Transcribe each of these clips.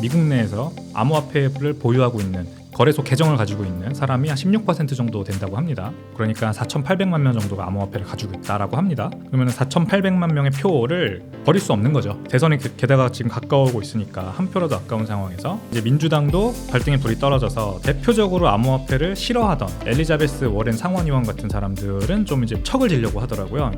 미국 내에서 암호화폐를 보유하고 있는 거래소 계정을 가지고 있는 사람이 한 16% 정도 된다고 합니다. 그러니까 4,800만 명 정도가 암호화폐를 가지고 있다라고 합니다. 그러면 4,800만 명의 표를 버릴 수 없는 거죠. 대선이 게다가 지금 가까워오고 있으니까 한 표라도 아까운 상황에서 이제 민주당도 발등에 불이 떨어져서 대표적으로 암호화폐를 싫어하던 엘리자베스 워렌 상원의원 같은 사람들은 좀 이제 척을 지려고 하더라고요.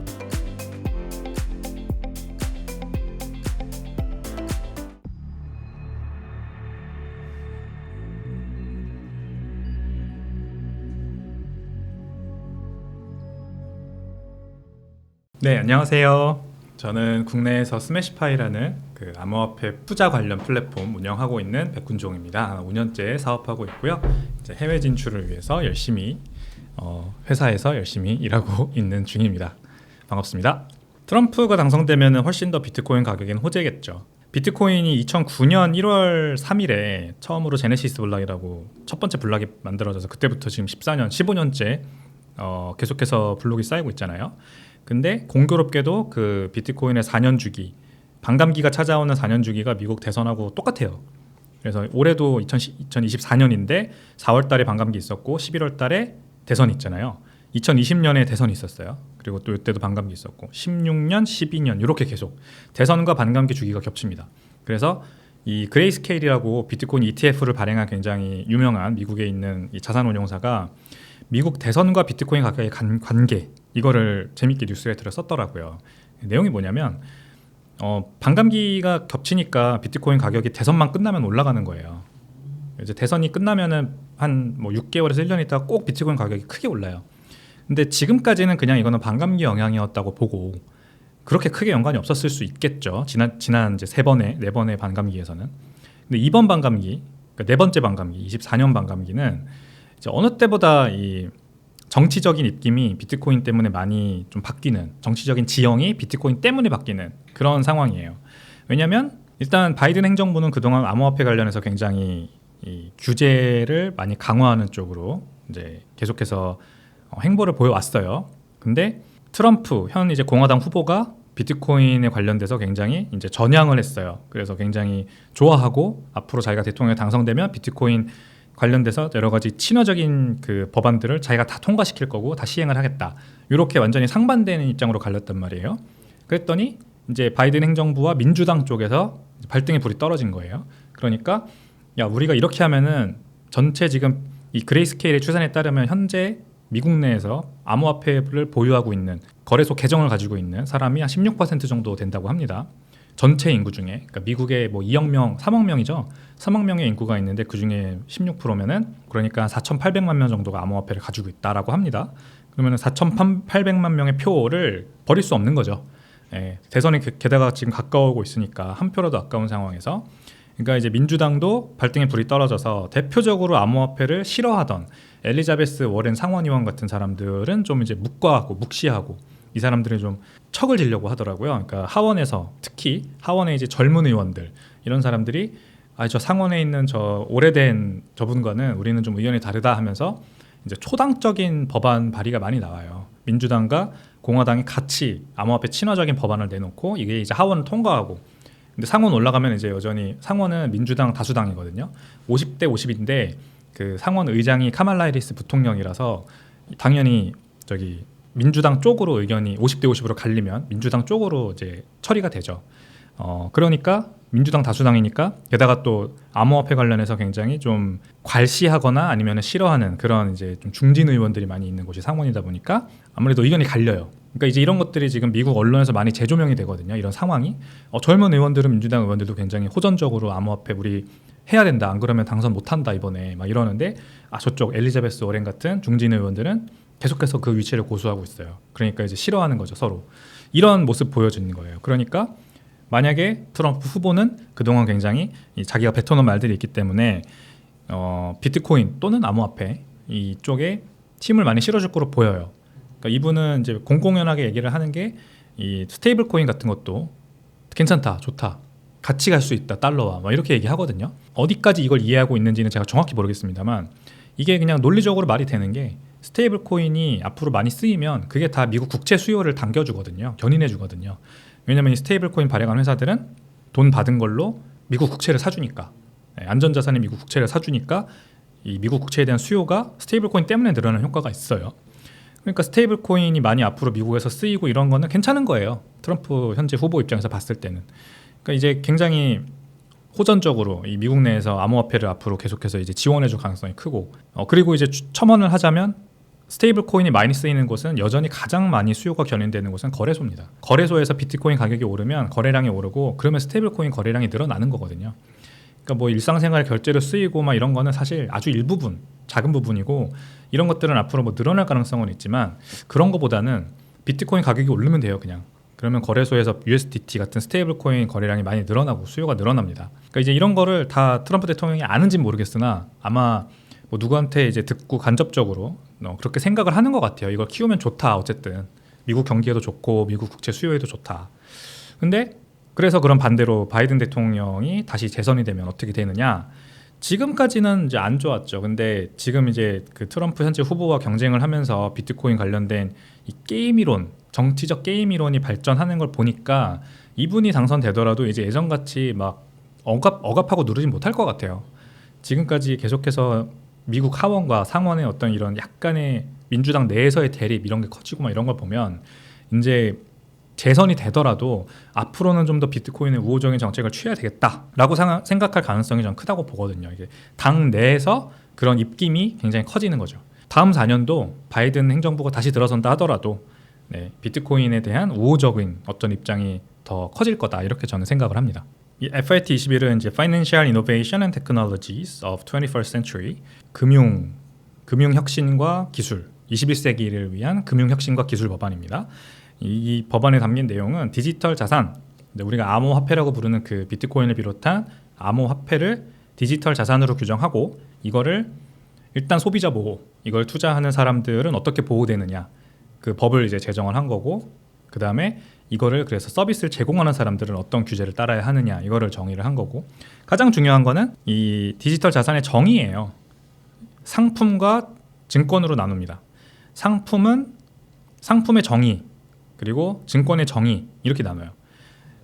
네, 안녕하세요. 저는 국내에서 스매시파이라는 그 암호화폐 투자 관련 플랫폼 운영하고 있는 백군종입니다. 5년째 사업하고 있고요. 이제 해외 진출을 위해서 열심히 회사에서 열심히 일하고 있는 중입니다. 반갑습니다. 트럼프가 당선되면 훨씬 더 비트코인 가격에는 호재겠죠. 비트코인이 2009년 1월 3일에 처음으로 제네시스 블록이라고 첫 번째 블록이 만들어져서 그때부터 지금 14년, 15년째 계속해서 블록이 쌓이고 있잖아요. 근데 공교롭게도 그 비트코인의 4년 주기, 반감기가 찾아오는 4년 주기가 미국 대선하고 똑같아요. 그래서 올해도 2024년인데 4월 달에 반감기 있었고 11월 달에 대선이 있잖아요. 2020년에 대선이 있었어요. 그리고 또 이때도 반감기 있었고 16년, 12년 이렇게 계속 대선과 반감기 주기가 겹칩니다. 그래서 이 그레이스케일이라고 비트코인 ETF를 발행한 굉장히 유명한 미국에 있는 이 자산운용사가 미국 대선과 비트코인 가격의 관계 이거를 재밌게 뉴스레터를 썼더라고요. 내용이 뭐냐면 반감기가 겹치니까 비트코인 가격이 대선만 끝나면 올라가는 거예요. 이제 대선이 끝나면은 한 뭐 6개월에서 1년 있다가 꼭 비트코인 가격이 크게 올라요. 근데 지금까지는 그냥 이거는 반감기 영향이었다고 보고 그렇게 크게 연관이 없었을 수 있겠죠. 지난 이제 네 번의 반감기에서는. 근데 이번 반감기, 그러니까 네 번째 반감기, 24년 반감기는 이제 어느 때보다 이 정치적인 입김이 비트코인 때문에 많이 좀 바뀌는, 정치적인 지형이 비트코인 때문에 바뀌는 그런 상황이에요. 왜냐하면 일단 바이든 행정부는 그동안 암호화폐 관련해서 굉장히 이 규제를 많이 강화하는 쪽으로 이제 계속해서 행보를 보여왔어요. 근데 트럼프 현 이제 공화당 후보가 비트코인에 관련돼서 굉장히 이제 전향을 했어요. 그래서 굉장히 좋아하고 앞으로 자기가 대통령에 당선되면 비트코인 관련돼서 여러 가지 친화적인 그 법안들을 자기가 다 통과시킬 거고 다 시행을 하겠다. 이렇게 완전히 상반되는 입장으로 갈렸단 말이에요. 그랬더니 이제 바이든 행정부와 민주당 쪽에서 발등에 불이 떨어진 거예요. 그러니까 야, 우리가 이렇게 하면은 전체 지금 이 그레이스케일의 추산에 따르면 현재 미국 내에서 암호화폐를 보유하고 있는 거래소 계정을 가지고 있는 사람이 한 16% 정도 된다고 합니다. 전체 인구 중에, 그러니까 미국에 뭐 2억 명, 3억 명이죠. 3억 명의 인구가 있는데 그 중에 16%면은 그러니까 4,800만 명 정도가 암호화폐를 가지고 있다라고 합니다. 그러면 4,800만 명의 표를 버릴 수 없는 거죠. 대선이 게다가 지금 가까워오고 있으니까 한 표라도 아까운 상황에서, 그러니까 이제 민주당도 발등에 불이 떨어져서 대표적으로 암호화폐를 싫어하던 엘리자베스 워렌 상원의원 같은 사람들은 좀 이제 묵시하고 이 사람들이 좀 척을 지려고 하더라고요. 그러니까 하원에서 특히 하원의 이제 젊은 의원들 이런 사람들이 저 상원에 있는 저 오래된 저분과는 우리는 좀 의견이 다르다 하면서 이제 초당적인 법안 발의가 많이 나와요. 민주당과 공화당이 같이 암호화폐 친화적인 법안을 내놓고 이게 이제 하원을 통과하고, 근데 상원 올라가면 이제 여전히 상원은 민주당 다수당이거든요. 50대 50인데 그 상원 의장이 카말라 해리스 부통령이라서 당연히 저기 민주당 쪽으로 의견이 50대 50으로 갈리면 민주당 쪽으로 이제 처리가 되죠. 그러니까 민주당 다수당이니까, 게다가 또 암호화폐 관련해서 굉장히 좀 괄시하거나 아니면 싫어하는 그런 이제 좀 중진 의원들이 많이 있는 곳이 상원이다 보니까 아무래도 의견이 갈려요. 그러니까 이제 이런 것들이 지금 미국 언론에서 많이 재조명이 되거든요. 이런 상황이 젊은 의원들은 민주당 의원들도 굉장히 호전적으로 암호화폐 우리 해야 된다, 안 그러면 당선 못한다 이번에 막 이러는데, 저쪽 엘리자베스 워렌 같은 중진 의원들은 계속해서 그 위치를 고수하고 있어요. 그러니까 이제 싫어하는 거죠, 서로. 이런 모습 보여주는 거예요. 그러니까 만약에 트럼프 후보는 그동안 굉장히 자기가 뱉어놓은 말들이 있기 때문에 비트코인 또는 암호화폐 이쪽에 힘을 많이 실어줄 거로 보여요. 그러니까 이분은 이제 공공연하게 얘기를 하는 게 이 스테이블 코인 같은 것도 괜찮다, 좋다, 같이 갈 수 있다, 달러와 막 이렇게 얘기하거든요. 어디까지 이걸 이해하고 있는지는 제가 정확히 모르겠습니다만 이게 그냥 논리적으로 말이 되는 게, 스테이블 코인이 앞으로 많이 쓰이면 그게 다 미국 국채 수요를 당겨주거든요. 견인해주거든요. 왜냐하면 이 스테이블 코인 발행한 회사들은 돈 받은 걸로 미국 국채를 사주니까 안전자산이 미국 국채를 사주니까 이 미국 국채에 대한 수요가 스테이블 코인 때문에 늘어나는 효과가 있어요. 그러니까 스테이블 코인이 많이 앞으로 미국에서 쓰이고 이런 거는 괜찮은 거예요. 트럼프 현재 후보 입장에서 봤을 때는. 그러니까 이제 굉장히 호전적으로 이 미국 내에서 암호화폐를 앞으로 계속해서 이제 지원해줄 가능성이 크고, 그리고 이제 첨언을 하자면 스테이블 코인이 많이 쓰이는 곳은 여전히 가장 많이 수요가 견인되는 곳은 거래소입니다. 거래소에서 비트코인 가격이 오르면 거래량이 오르고, 그러면 스테이블 코인 거래량이 늘어나는 거거든요. 그러니까 뭐 일상생활 결제로 쓰이고 막 이런 거는 사실 아주 일부분, 작은 부분이고, 이런 것들은 앞으로 뭐 늘어날 가능성은 있지만 그런 거보다는 비트코인 가격이 오르면 돼요, 그냥. 그러면 거래소에서 USDT 같은 스테이블 코인 거래량이 많이 늘어나고 수요가 늘어납니다. 그러니까 이제 이런 거를 다 트럼프 대통령이 아는지는 모르겠으나 아마 뭐 누구한테 이제 듣고 간접적으로 그렇게 생각을 하는 것 같아요. 이걸 키우면 좋다. 어쨌든 미국 경기에도 좋고 미국 국채 수요에도 좋다. 근데 그래서 그런 반대로 바이든 대통령이 다시 재선이 되면 어떻게 되느냐? 지금까지는 이제 안 좋았죠. 근데 지금 이제 그 트럼프 현재 후보와 경쟁을 하면서 비트코인 관련된 이 게임 이론, 정치적 게임 이론이 발전하는 걸 보니까 이분이 당선되더라도 이제 예전같이 막 억압하고 누르진 못할 것 같아요. 지금까지 계속해서 미국 하원과 상원의 어떤 이런 약간의 민주당 내에서의 대립 이런 게 커지고 막 이런 걸 보면 이제 재선이 되더라도 앞으로는 좀 더 비트코인의 우호적인 정책을 취해야 되겠다라고 생각할 가능성이 좀 크다고 보거든요. 이게 당 내에서 그런 입김이 굉장히 커지는 거죠. 다음 4년도 바이든 행정부가 다시 들어선다 하더라도 비트코인에 대한 우호적인 어떤 입장이 더 커질 거다, 이렇게 저는 생각을 합니다. 이 FIT 21은 이제 Financial Innovation and Technologies of 21st Century, 금융 혁신과 기술, 21세기를 위한 금융 혁신과 기술 법안입니다. 이 법안에 담긴 내용은 디지털 자산, 우리가 암호화폐라고 부르는 그 비트코인을 비롯한 암호화폐를 디지털 자산으로 규정하고, 이거를 일단 소비자 보호, 이걸 투자하는 사람들은 어떻게 보호되느냐, 그 법을 이제 제정을 한 거고, 그 다음에 이거를 그래서 서비스를 제공하는 사람들은 어떤 규제를 따라야 하느냐, 이거를 정의를 한 거고, 가장 중요한 거는 이 디지털 자산의 정의예요. 상품과 증권으로 나눕니다. 상품의 정의, 그리고 증권의 정의, 이렇게 나눠요.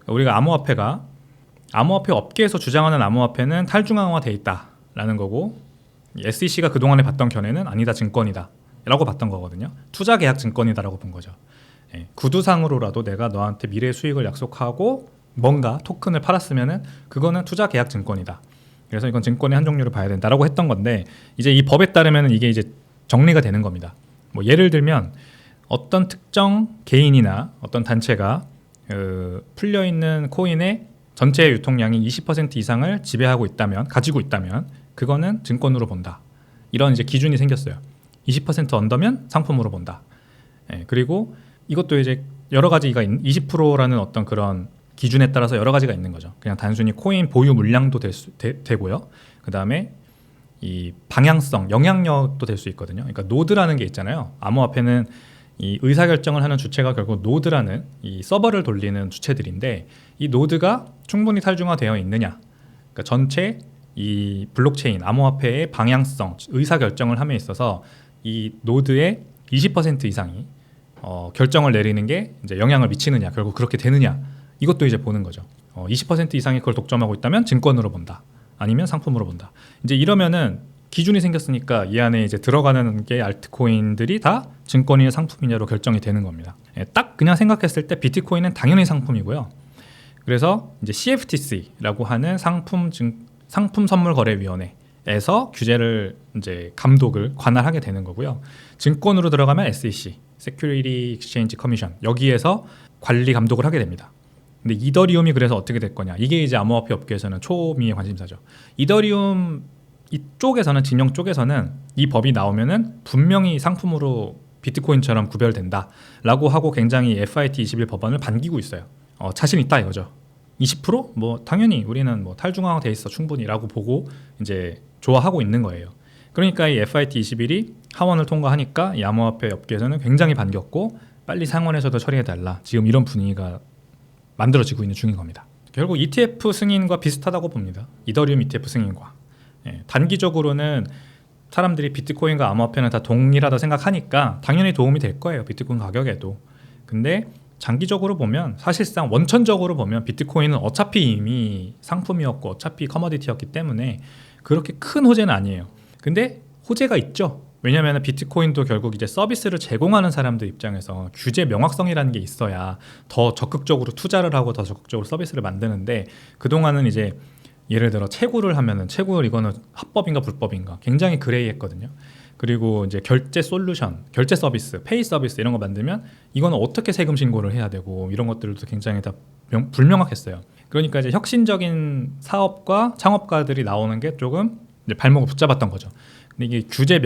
우리가 암호화폐 업계에서 주장하는 암호화폐는 탈중앙화돼 있다라는 거고, SEC가 그동안에 봤던 견해는 아니다, 증권이다 라고 봤던 거거든요. 투자계약 증권이다라고 본 거죠. 구두상으로라도 내가 너한테 미래 수익을 약속하고 뭔가 토큰을 팔았으면은 그거는 투자계약 증권이다. 그래서 이건 증권의 한 종류를 봐야 된다라고 했던 건데, 이제 이 법에 따르면 이게 이제 정리가 되는 겁니다. 뭐 예를 들면 어떤 특정 개인이나 어떤 단체가 풀려 있는 코인의 전체 유통량이 20% 이상을 가지고 있다면 그거는 증권으로 본다. 이런 이제 기준이 생겼어요. 20% 언더면 상품으로 본다. 그리고 이것도 이제 여러 가지가 20%라는 어떤 그런 기준에 따라서 여러 가지가 있는 거죠. 그냥 단순히 코인 보유 물량도 되고요. 그 다음에 이 방향성, 영향력도 될 수 있거든요. 그러니까 노드라는 게 있잖아요. 암호화폐는 이 의사결정을 하는 주체가 결국 노드라는 이 서버를 돌리는 주체들인데, 이 노드가 충분히 탈중화되어 있느냐, 그러니까 전체 이 블록체인 암호화폐의 방향성, 의사결정을 함에 있어서 이 노드의 20% 이상이 결정을 내리는 게 이제 영향을 미치느냐, 결국 그렇게 되느냐, 이것도 이제 보는 거죠. 20% 이상이 그걸 독점하고 있다면 증권으로 본다, 아니면 상품으로 본다. 이제 이러면은 기준이 생겼으니까 이 안에 이제 들어가는 게 알트코인들이 다 증권이냐 상품이냐로 결정이 되는 겁니다. 딱 그냥 생각했을 때 비트코인은 당연히 상품이고요. 그래서 이제 CFTC라고 하는 상품 선물 거래위원회에서 규제를 이제 감독을 관할하게 되는 거고요. 증권으로 들어가면 SEC, Security Exchange Commission, 여기에서 관리 감독을 하게 됩니다. 근데 이더리움이 그래서 어떻게 될 거냐, 이게 이제 암호화폐 업계에서는 초미의 관심사죠. 이더리움 이쪽에서는, 진영 쪽에서는 이 법이 나오면은 분명히 상품으로 비트코인처럼 구별된다라고 하고 굉장히 FIT 21 법안을 반기고 있어요. 자신 있다 이거죠. 20%? 뭐 당연히 우리는 뭐 탈중앙화돼 있어 충분히라고 보고 이제 좋아하고 있는 거예요. 그러니까 이 FIT 21이 하원을 통과하니까 이 암호화폐 업계에서는 굉장히 반겼고, 빨리 상원에서도 처리해달라, 지금 이런 분위기가 만들어지고 있는 중인 겁니다. 결국 ETF 승인과 비슷하다고 봅니다. 이더리움 ETF 승인과. 단기적으로는 사람들이 비트코인과 암호화폐는 다 동일하다 생각하니까 당연히 도움이 될 거예요, 비트코인 가격에도. 근데 장기적으로 보면 사실상 원천적으로 보면 비트코인은 어차피 이미 상품이었고 어차피 커머디티였기 때문에 그렇게 큰 호재는 아니에요. 근데 호재가 있죠. 왜냐하면 비트코인도 결국 이제 서비스를 제공하는 사람들 입장에서 규제 명확성이라는 게 있어야 더 적극적으로 투자를 하고 더 적극적으로 서비스를 만드는데, 그동안은 이제 예를 들어 채굴을 하면은 채굴 이거는 합법인가 불법인가 굉장히 그레이했거든요. 그리고 이제 결제 솔루션, 결제 서비스, 페이 서비스 이런 거 만들면 이거는 어떻게 세금 신고를 해야 되고 이런 것들도 굉장히 다 불명확했어요. 그러니까 이제 혁신적인 사업과 창업가들이 나오는 게 조금 이제 발목을 붙잡았던 거죠. 근데 이게 규제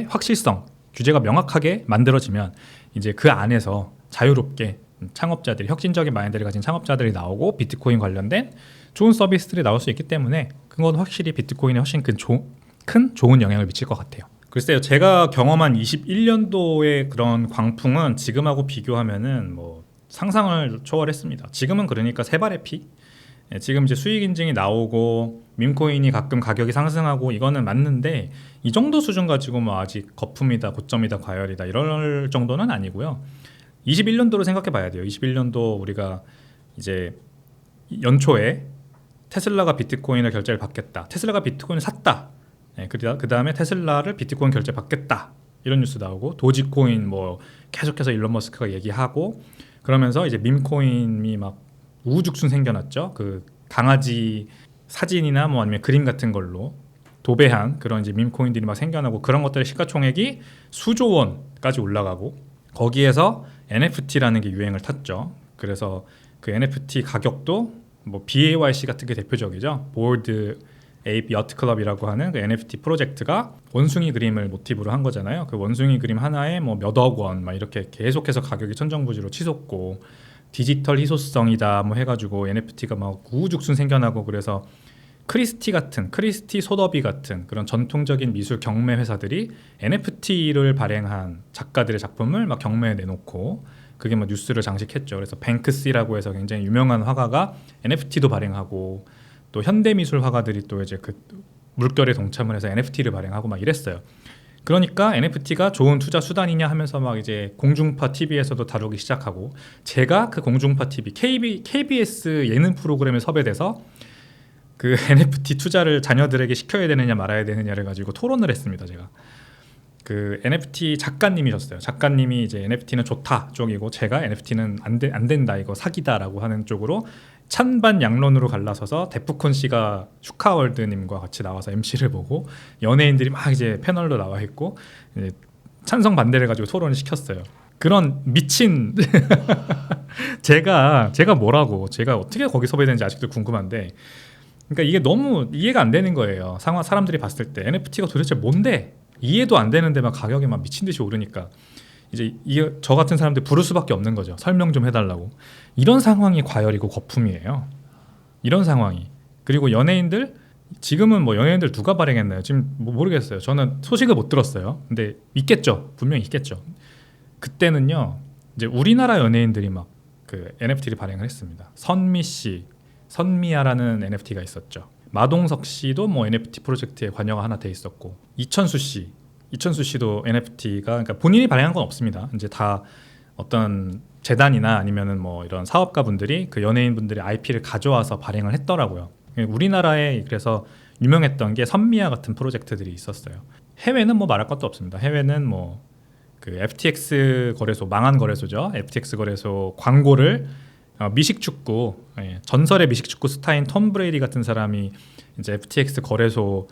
확실성, 규제가 명확하게 만들어지면 이제 그 안에서 자유롭게 창업자들이, 혁신적인 마인드를 가진 창업자들이 나오고 비트코인 관련된 좋은 서비스들이 나올 수 있기 때문에 그건 확실히 비트코인에 훨씬 큰 좋은 영향을 미칠 것 같아요. 글쎄요, 제가 경험한 21년도의 그런 광풍은 지금하고 비교하면은 뭐 상상을 초월했습니다. 지금은 그러니까 세 발의 피. 지금 이제 수익 인증이 나오고 밈코인이 가끔 가격이 상승하고 이거는 맞는데 이 정도 수준 가지고 뭐 아직 거품이다, 고점이다, 과열이다 이럴 정도는 아니고요. 21년도로 생각해 봐야 돼요. 21년도 우리가 이제 연초에 테슬라가 비트코인을 결제를 받겠다. 테슬라가 비트코인을 샀다. 그 다음에 테슬라를 비트코인 결제 받겠다. 이런 뉴스 나오고 도지코인 뭐 계속해서 일론 머스크가 얘기하고 그러면서 이제 밈코인이 막 우후죽순 생겨났죠. 그 강아지 사진이나 뭐 아니면 그림 같은 걸로 도배한 그런 이제 밈코인들이 막 생겨나고 그런 것들의 시가총액이 수조 원까지 올라가고 거기에서 NFT라는 게 유행을 탔죠. 그래서 그 NFT 가격도 뭐 BAYC 같은 게 대표적이죠. 보드 에이프 여트 클럽이라고 하는 그 NFT 프로젝트가 원숭이 그림을 모티브로 한 거잖아요. 그 원숭이 그림 하나에 뭐 몇억 원 막 이렇게 계속해서 가격이 천정부지로 치솟고 디지털 희소성이다 뭐 해가지고 NFT가 막 우후죽순 생겨나고 그래서 크리스티 소더비 같은 그런 전통적인 미술 경매 회사들이 NFT를 발행한 작가들의 작품을 막 경매에 내놓고 그게 막 뉴스를 장식했죠. 그래서 뱅크시라고 해서 굉장히 유명한 화가가 NFT도 발행하고 또 현대미술 화가들이 또 이제 그 물결에 동참을 해서 NFT를 발행하고 막 이랬어요. 그러니까 NFT가 좋은 투자 수단이냐 하면서 막 이제 공중파 TV에서도 다루기 시작하고 제가 그 공중파 TV KBS 예능 프로그램에 섭외돼서 그 NFT 투자를 자녀들에게 시켜야 되느냐 말아야 되느냐를 가지고 토론을 했습니다. 제가 그 NFT 작가님이셨어요. 작가님이 이제 NFT는 좋다 쪽이고 제가 NFT는 안 된다 이거 사기다라고 하는 쪽으로 찬반 양론으로 갈라서서 데프콘 씨가 슈카월드님과 같이 나와서 MC를 보고 연예인들이 막 이제 패널로 나와 있고 이제 찬성 반대를 가지고 토론을 시켰어요. 그런 미친 제가 뭐라고 제가 어떻게 거기 섭외되는지 아직도 궁금한데, 그러니까 이게 너무 이해가 안 되는 거예요. 사람들이 봤을 때 NFT가 도대체 뭔데 이해도 안 되는데 막 가격이 막 미친 듯이 오르니까 이제 저 같은 사람들 부를 수밖에 없는 거죠. 설명 좀 해달라고. 이런 상황이 과열이고 거품이에요. 이런 상황이. 그리고 연예인들 지금은 뭐 연예인들 누가 발행했나요? 지금 뭐 모르겠어요. 저는 소식을 못 들었어요. 근데 있겠죠. 분명히 있겠죠. 그때는요. 이제 우리나라 연예인들이 막 그 NFT를 발행을 했습니다. 선미 씨, 선미야라는 NFT가 있었죠. 마동석 씨도 뭐 NFT 프로젝트에 관여가 하나 돼 있었고 이천수 씨도 NFT가 그러니까 본인이 발행한 건 없습니다. 이제 다 어떤 재단이나 아니면은 뭐 이런 사업가 분들이 그 연예인 분들이 IP를 가져와서 발행을 했더라고요. 우리나라에 그래서 유명했던 게 선미야 같은 프로젝트들이 있었어요. 해외는 뭐 말할 것도 없습니다. 해외는 뭐 그 FTX 거래소 망한 거래소죠. FTX 거래소 광고를 미식축구 전설의 미식축구 스타인 톰 브레이디 같은 사람이 이제 FTX 거래소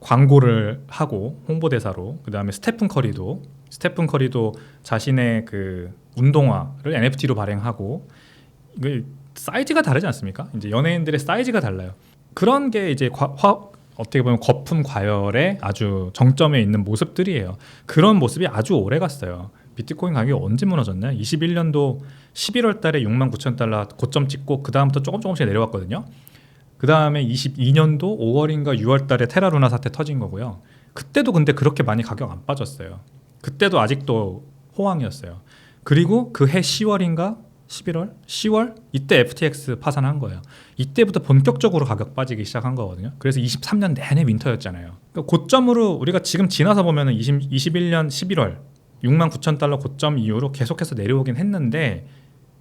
광고를 하고 홍보대사로, 그 다음에 스테픈 커리도 자신의 그 운동화를 NFT로 발행하고, 사이즈가 다르지 않습니까? 이제 연예인들의 사이즈가 달라요. 그런 게 이제 어떻게 보면 거품 과열의 아주 정점에 있는 모습들이에요. 그런 모습이 아주 오래 갔어요. 비트코인 가격이 언제 무너졌냐? 21년도 11월 달에 69,000달러 고점 찍고 그 다음부터 조금씩 내려왔거든요. 그 다음에 22년도 5월인가 6월 달에 테라루나 사태 터진 거고요. 그때도 근데 그렇게 많이 가격 안 빠졌어요. 그때도 아직도 호황이었어요. 그리고 그해 10월인가 10월 이때 FTX 파산한 거예요. 이때부터 본격적으로 가격 빠지기 시작한 거거든요. 그래서 23년 내내 윈터였잖아요. 그러니까 고점으로 우리가 지금 지나서 보면 21년 11월 $69,000 고점 이후로 계속해서 내려오긴 했는데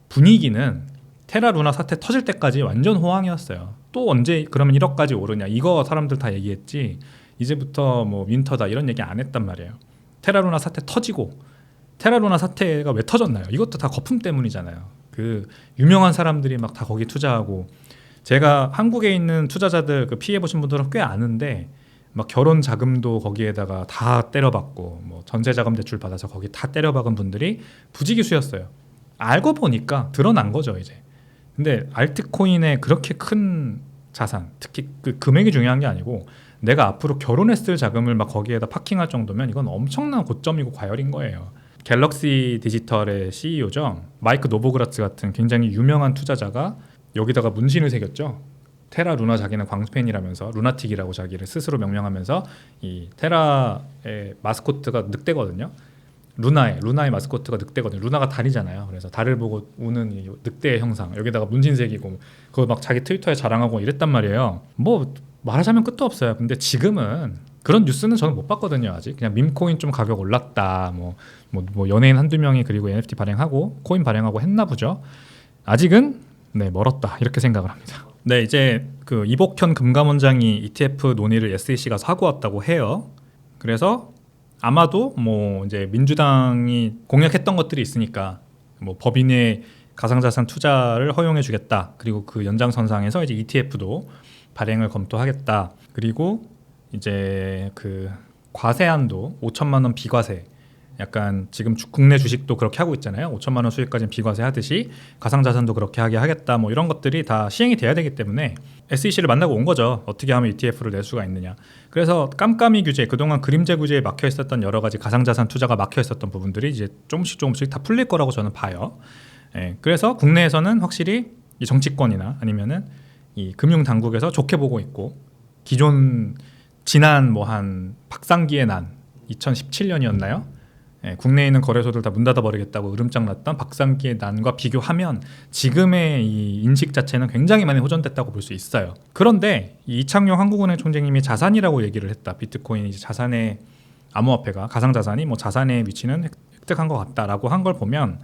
분위기는 테라 루나 사태 터질 때까지 완전 호황이었어요. 또 언제 그러면 1억까지 오르냐, 이거 사람들 다 얘기했지 이제부터 뭐 윈터다 이런 얘기 안 했단 말이에요. 테라 루나 사태 터지고, 테라 루나 사태가 왜 터졌나요? 이것도 다 거품 때문이잖아요. 그 유명한 사람들이 막 다 거기 투자하고, 제가 한국에 있는 투자자들 그 피해 보신 분들은 꽤 아는데 막 결혼 자금도 거기에다가 다 때려박고 뭐 전세 자금 대출 받아서 거기 다 때려박은 분들이 부지기수였어요. 알고 보니까 드러난 거죠 이제. 근데 알트코인에 그렇게 큰 자산, 특히 그 금액이 중요한 게 아니고 내가 앞으로 결혼했을 자금을 막 거기에다 파킹할 정도면 이건 엄청난 고점이고 과열인 거예요. 갤럭시 디지털의 CEO죠. 마이크 노보그라츠 같은 굉장히 유명한 투자자가 여기다가 문신을 새겼죠. 테라 루나, 자기는 광팬이라면서 루나틱이라고 자기를 스스로 명명하면서 이 테라의 마스코트가 늑대거든요. 루나의 마스코트가 늑대거든요. 루나가 달이잖아요. 그래서 달을 보고 우는 이 늑대의 형상, 여기다가 문신 새기고 그거 막 자기 트위터에 자랑하고 이랬단 말이에요. 뭐 말하자면 끝도 없어요. 근데 지금은 그런 뉴스는 저는 못 봤거든요. 아직 그냥 밈코인 좀 가격 올랐다, 뭐 연예인 한두 명이 그리고 NFT 발행하고 코인 발행하고 했나 보죠. 아직은 네, 멀었다 이렇게 생각을 합니다. 네, 이제 그 이복현 금감원장이 ETF 논의를 SEC가 하고 왔다고 해요. 그래서 아마도 뭐 이제 민주당이 공약했던 것들이 있으니까 뭐 법인의 가상자산 투자를 허용해주겠다. 그리고 그 연장선상에서 이제 ETF도 발행을 검토하겠다. 그리고 이제 그 과세한도 5천만 원 비과세. 약간 지금 국내 주식도 그렇게 하고 있잖아요. 5천만 원 수익까지는 비과세 하듯이 가상자산도 그렇게 하게 하겠다. 뭐 이런 것들이 다 시행이 돼야 되기 때문에 SEC를 만나고 온 거죠. 어떻게 하면 ETF를 낼 수가 있느냐. 그래서 깜깜이 규제, 그동안 그림자 규제에 막혀 있었던 여러 가지 가상자산 투자가 막혀 있었던 부분들이 이제 조금씩 다 풀릴 거라고 저는 봐요. 예, 그래서 국내에서는 확실히 이 정치권이나 아니면은 이 금융 당국에서 좋게 보고 있고, 기존 지난 뭐 한 박상기의 난 2017년이었나요? 예, 국내에 있는 거래소들 다 문 닫아버리겠다고 으름장 났던 박상기의 난과 비교하면 지금의 이 인식 자체는 굉장히 많이 호전됐다고 볼 수 있어요. 그런데 이 이창용 한국은행 총재님이 자산이라고 얘기를 했다. 비트코인이 이제 자산의 암호화폐가, 가상자산이 뭐 자산의 위치는 획득한 것 같다라고 한 걸 보면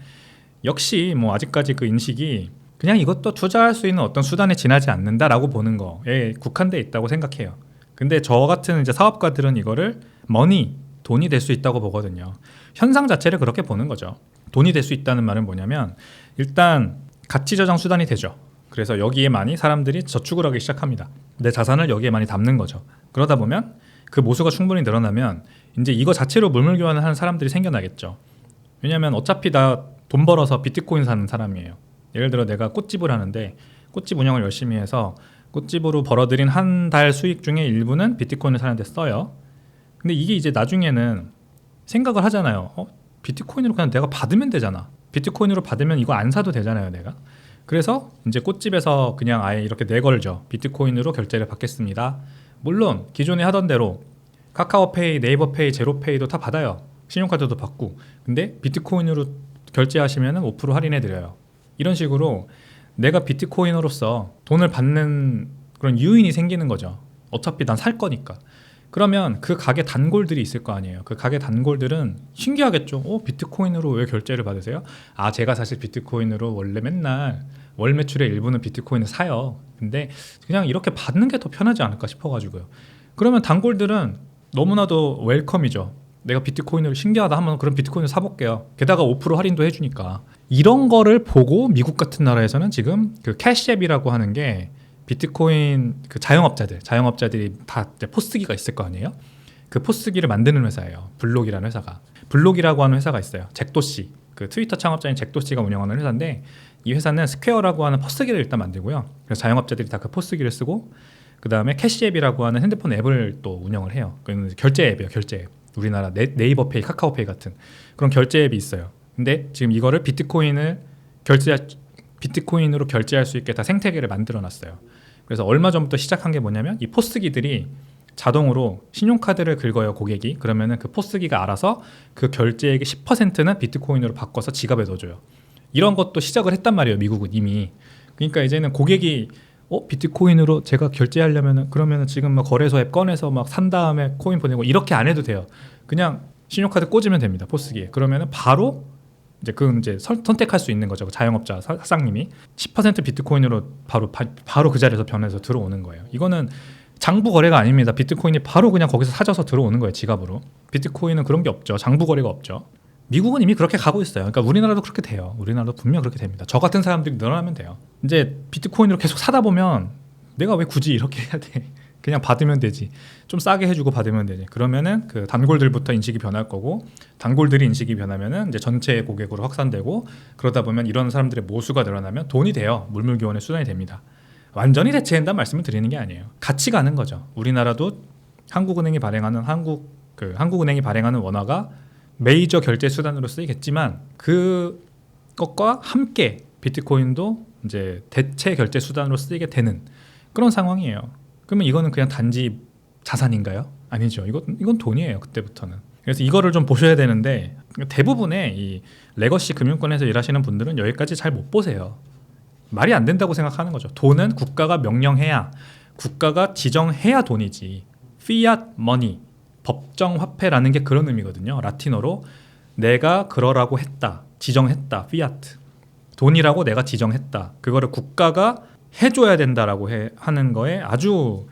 역시 뭐 아직까지 그 인식이 그냥 이것도 투자할 수 있는 어떤 수단에 지나지 않는다라고 보는 거에 국한돼 있다고 생각해요. 근데 저 같은 이제 사업가들은 이거를 돈이 될 수 있다고 보거든요. 현상 자체를 그렇게 보는 거죠. 돈이 될 수 있다는 말은 뭐냐면 일단 가치 저장 수단이 되죠. 그래서 여기에 많이 사람들이 저축을 하기 시작합니다. 내 자산을 여기에 많이 담는 거죠. 그러다 보면 그 모수가 충분히 늘어나면 이제 이거 자체로 물물 교환을 하는 사람들이 생겨나겠죠. 왜냐하면 어차피 다 돈 벌어서 비트코인 사는 사람이에요. 예를 들어 내가 꽃집을 하는데 꽃집 운영을 열심히 해서 꽃집으로 벌어들인 한 달 수익 중에 일부는 비트코인을 사는데 써요. 근데 이게 이제 나중에는 생각을 하잖아요. 비트코인으로 그냥 내가 받으면 되잖아. 비트코인으로 받으면 이거 안 사도 되잖아요, 내가. 그래서 이제 꽃집에서 그냥 아예 이렇게 내걸죠. 비트코인으로 결제를 받겠습니다. 물론 기존에 하던 대로 카카오페이, 네이버페이, 제로페이도 다 받아요. 신용카드도 받고. 근데 비트코인으로 결제하시면 5% 할인해드려요. 이런 식으로 내가 비트코이너로서 돈을 받는 그런 유인이 생기는 거죠. 어차피 난 살 거니까. 그러면 그 가게 단골들이 있을 거 아니에요. 그 가게 단골들은 신기하겠죠. 비트코인으로 왜 결제를 받으세요? 아, 제가 사실 비트코인으로 원래 맨날 월 매출의 일부는 비트코인을 사요. 근데 그냥 이렇게 받는 게 더 편하지 않을까 싶어가지고요. 그러면 단골들은 너무나도 웰컴이죠. 내가 비트코인을 신기하다 하면 그럼 비트코인을 사볼게요. 게다가 5% 할인도 해주니까. 이런 거를 보고 미국 같은 나라에서는 지금 그 캐시앱이라고 하는 게 비트코인 그 자영업자들이 다 포스기가 있을 거 아니에요? 그 포스기를 만드는 회사예요. 블록이라는 회사가. 블록이라고 하는 회사가 있어요. 잭도시. 그 트위터 창업자인 잭도시가 운영하는 회사인데 이 회사는 스퀘어라고 하는 포스기를 일단 만들고요. 그래서 자영업자들이 다 그 포스기를 쓰고 그 다음에 캐시앱이라고 하는 핸드폰 앱을 또 운영을 해요. 그건 결제 앱이에요. 결제 앱. 우리나라 네이버페이, 카카오페이 같은 그런 결제 앱이 있어요. 근데 지금 이거를 비트코인으로 결제할 수 있게 다 생태계를 만들어놨어요. 그래서 얼마 전부터 시작한 게 뭐냐면 이 포스기들이 자동으로 신용카드를 긁어요, 고객이. 그러면은 그 포스기가 알아서 그 결제액의 10%는 비트코인으로 바꿔서 지갑에 넣어줘요. 이런 것도 시작을 했단 말이에요, 미국은 이미. 그러니까 이제는 고객이 비트코인으로 제가 결제하려면은 그러면은 지금 막 거래소 앱 꺼내서 막 산 다음에 코인 보내고 이렇게 안 해도 돼요. 그냥 신용카드 꽂으면 됩니다. 포스기에. 그러면은 바로 이제 선택할 수 있는 거죠. 그 자영업자 사장님이 10% 비트코인으로 바로 그 자리에서 변해서 들어오는 거예요. 이거는 장부 거래가 아닙니다. 비트코인이 바로 그냥 거기서 사져서 들어오는 거예요. 지갑으로. 비트코인은 그런 게 없죠. 장부 거래가 없죠. 미국은 이미 그렇게 가고 있어요. 그러니까 우리나라도 그렇게 돼요. 우리나라도 분명 그렇게 됩니다. 저 같은 사람들이 늘어나면 돼요. 이제 비트코인으로 계속 사다 보면 내가 왜 굳이 이렇게 해야 돼? 그냥 받으면 되지. 좀 싸게 해주고 받으면 되지. 그러면은 그 단골들부터 인식이 변할 거고, 단골들이 인식이 변하면은 이제 전체 고객으로 확산되고, 그러다 보면 이런 사람들의 모수가 늘어나면 돈이 돼요. 물물교환의 수단이 됩니다. 완전히 대체한다는 말씀을 드리는 게 아니에요. 같이 가는 거죠. 우리나라도 한국은행이 발행하는 한국은행이 발행하는 원화가 메이저 결제 수단으로 쓰이겠지만, 그것과 함께 비트코인도 이제 대체 결제 수단으로 쓰이게 되는 그런 상황이에요. 그러면 이거는 그냥 단지 자산인가요? 아니죠. 이건 돈이에요. 그때부터는. 그래서 이거를 좀 보셔야 되는데, 대부분의 이 레거시 금융권에서 일하시는 분들은 여기까지 잘 못 보세요. 말이 안 된다고 생각하는 거죠. 돈은 국가가 명령해야, 국가가 지정해야 돈이지. fiat money, 법정 화폐라는 게 그런 의미거든요. 라틴어로 내가 그러라고 했다, 지정했다, fiat. 돈이라고 내가 지정했다. 그거를 국가가 해줘야 된다라고 하는 거에 아주